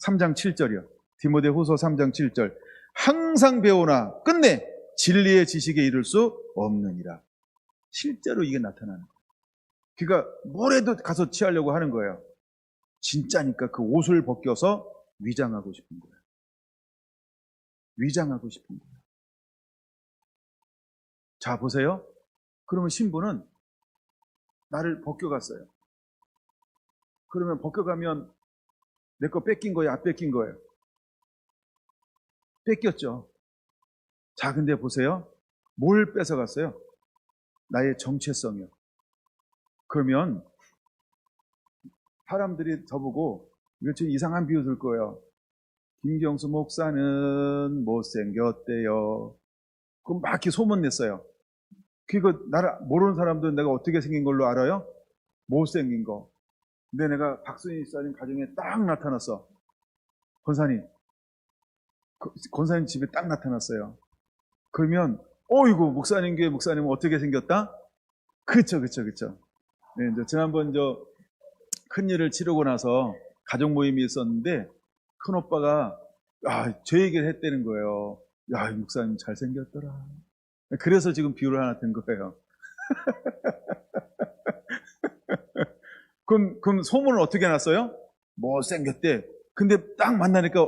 3장 7절이요. 디모데 후서 3장 7절. 항상 배우나 끝내 진리의 지식에 이를 수 없느니라. 실제로 이게 나타나는 거예요. 그러니까 뭘 해도 가서 취하려고 하는 거예요. 진짜니까 그 옷을 벗겨서 위장하고 싶은 거예요. 위장하고 싶은 거예요. 자, 보세요. 그러면 신부는 나를 벗겨갔어요. 그러면 벗겨가면 내 거 뺏긴 거예요? 안 뺏긴 거예요? 뺏겼죠. 자, 근데 보세요. 뭘 뺏어갔어요? 나의 정체성이요. 그러면 사람들이 저보고 이거 좀 이상한 비유 들 거예요. 김경수 목사는 못생겼대요. 그럼 막 이렇게 소문냈어요. 그거 나를 모르는 사람들은 내가 어떻게 생긴 걸로 알아요? 못생긴 거. 근데 내가 박순희 집사님 가정에 딱 나타났어. 권사님 집에 딱 나타났어요. 그러면 이거 목사님 교회 목사님은 어떻게 생겼다? 그쵸. 네, 이제 지난번 큰일을 치르고 나서 가족 모임이 있었는데 큰 오빠가 제 얘기를 했다는 거예요. 야, 이 목사님 잘생겼더라. 그래서 지금 비유를 하나 든 거예요. 그럼 소문은 어떻게 났어요? 못생겼대. 근데 딱 만나니까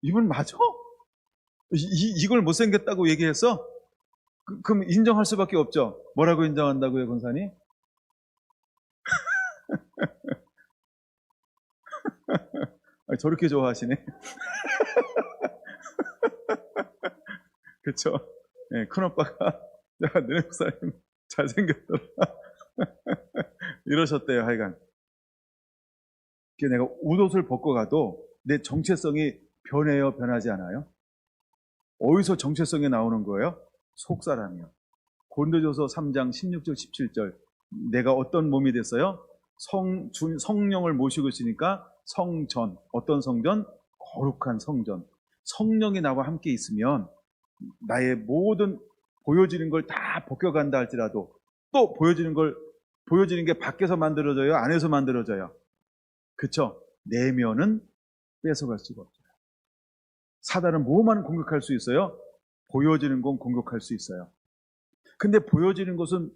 이분 맞아? 이걸 못생겼다고 얘기했어? 그럼 인정할 수밖에 없죠. 뭐라고 인정한다고요, 권사님? 저렇게 좋아하시네. 그쵸? 네, 큰오빠가, 야, 너네 목사님 잘생겼더라. 이러셨대요, 하여간. 내가 옷을 벗고 가도 내 정체성이 변해요, 변하지 않아요? 어디서 정체성이 나오는 거예요? 속사람이요. 고린도전서 3장 16절 17절. 내가 어떤 몸이 됐어요? 성령을 모시고 있으니까 성전. 어떤 성전? 거룩한 성전. 성령이 나와 함께 있으면 나의 모든 보여지는 걸 다 벗겨간다 할지라도 또 보여지는 게 밖에서 만들어져요? 안에서 만들어져요? 그쵸? 내면은 뺏어갈 수가 없어요. 사단은 뭐만 공격할 수 있어요? 보여지는 건 공격할 수 있어요. 근데 보여지는 것은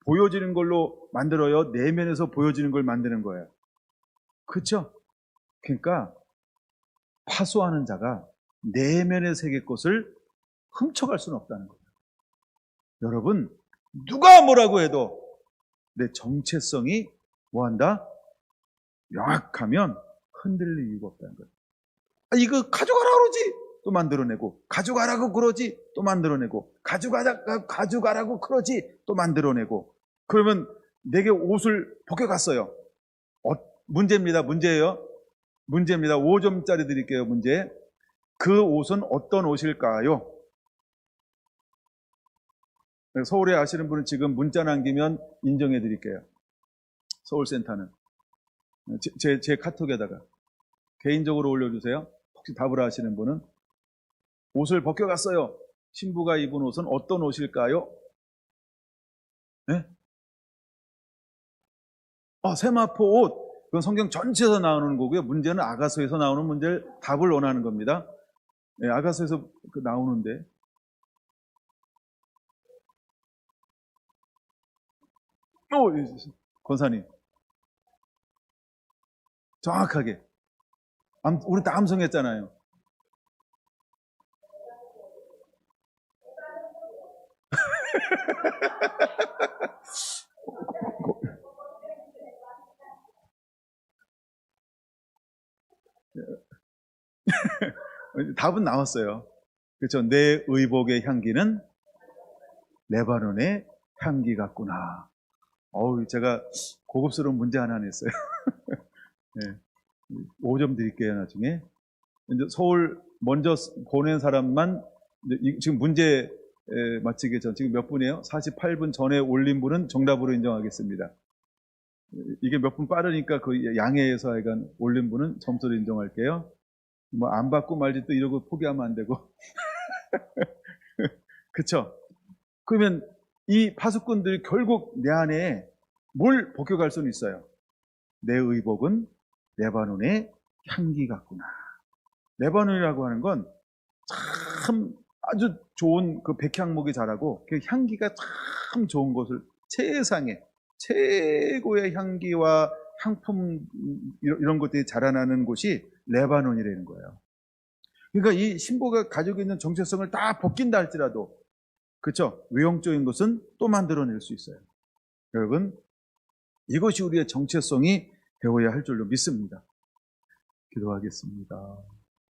보여지는 걸로 만들어요? 내면에서 보여지는 걸 만드는 거예요. 그쵸? 그러니까 파수하는 자가 내면의 세계 것을 훔쳐갈 수는 없다는 거예요. 여러분, 누가 뭐라고 해도 내 정체성이 뭐한다? 명확하면 흔들릴 이유가 없다는 거예요. 이거 가져가라 그러지 또 만들어내고, 가져가라고 그러지 또 만들어내고, 가져가라고 그러지 또 만들어내고. 그러면 내게 옷을 벗겨갔어요. 문제입니다. 문제예요. 문제입니다. 5점짜리 드릴게요. 문제. 그 옷은 어떤 옷일까요? 서울에 아시는 분은 지금 문자 남기면 인정해 드릴게요. 서울센터는. 제 카톡에다가 개인적으로 올려주세요. 혹시 답을 아시는 분은. 옷을 벗겨갔어요. 신부가 입은 옷은 어떤 옷일까요? 네? 세마포 옷. 그건 성경 전체에서 나오는 거고요. 문제는 아가서에서 나오는 문제를 답을 원하는 겁니다. 네, 아가서에서 나오는데. 권사님. 정확하게. 우리 다 암송했잖아요. 답은 나왔어요. 그렇죠. 내 의복의 향기는 레바논의 향기 같구나. 제가 고급스러운 문제 하나 냈어요. 네. 5점 드릴게요, 나중에. 이제 서울 먼저 보낸 사람만, 지금 문제 마치기 전, 지금 몇 분이에요? 48분 전에 올린 분은 정답으로 인정하겠습니다. 이게 몇 분 빠르니까 그 양해해서 하여간 올린 분은 점수로 인정할게요. 뭐 안 받고 말지 또 이러고 포기하면 안 되고. 그쵸? 그러면 이 파수꾼들이 결국 내 안에 뭘 벗겨갈 수는 있어요. 내 의복은 레바논의 향기 같구나. 레바논이라고 하는 건 참 아주 좋은 그 백향목이 자라고 그 향기가 참 좋은 것을 세상에 최고의 향기와 향품 이런 것들이 자라나는 곳이 레바논이라는 거예요. 그러니까 이 신부가 가지고 있는 정체성을 다 벗긴다 할지라도, 그렇죠? 외형적인 것은 또 만들어낼 수 있어요. 여러분, 이것이 우리의 정체성이 되어야 할 줄로 믿습니다. 기도하겠습니다.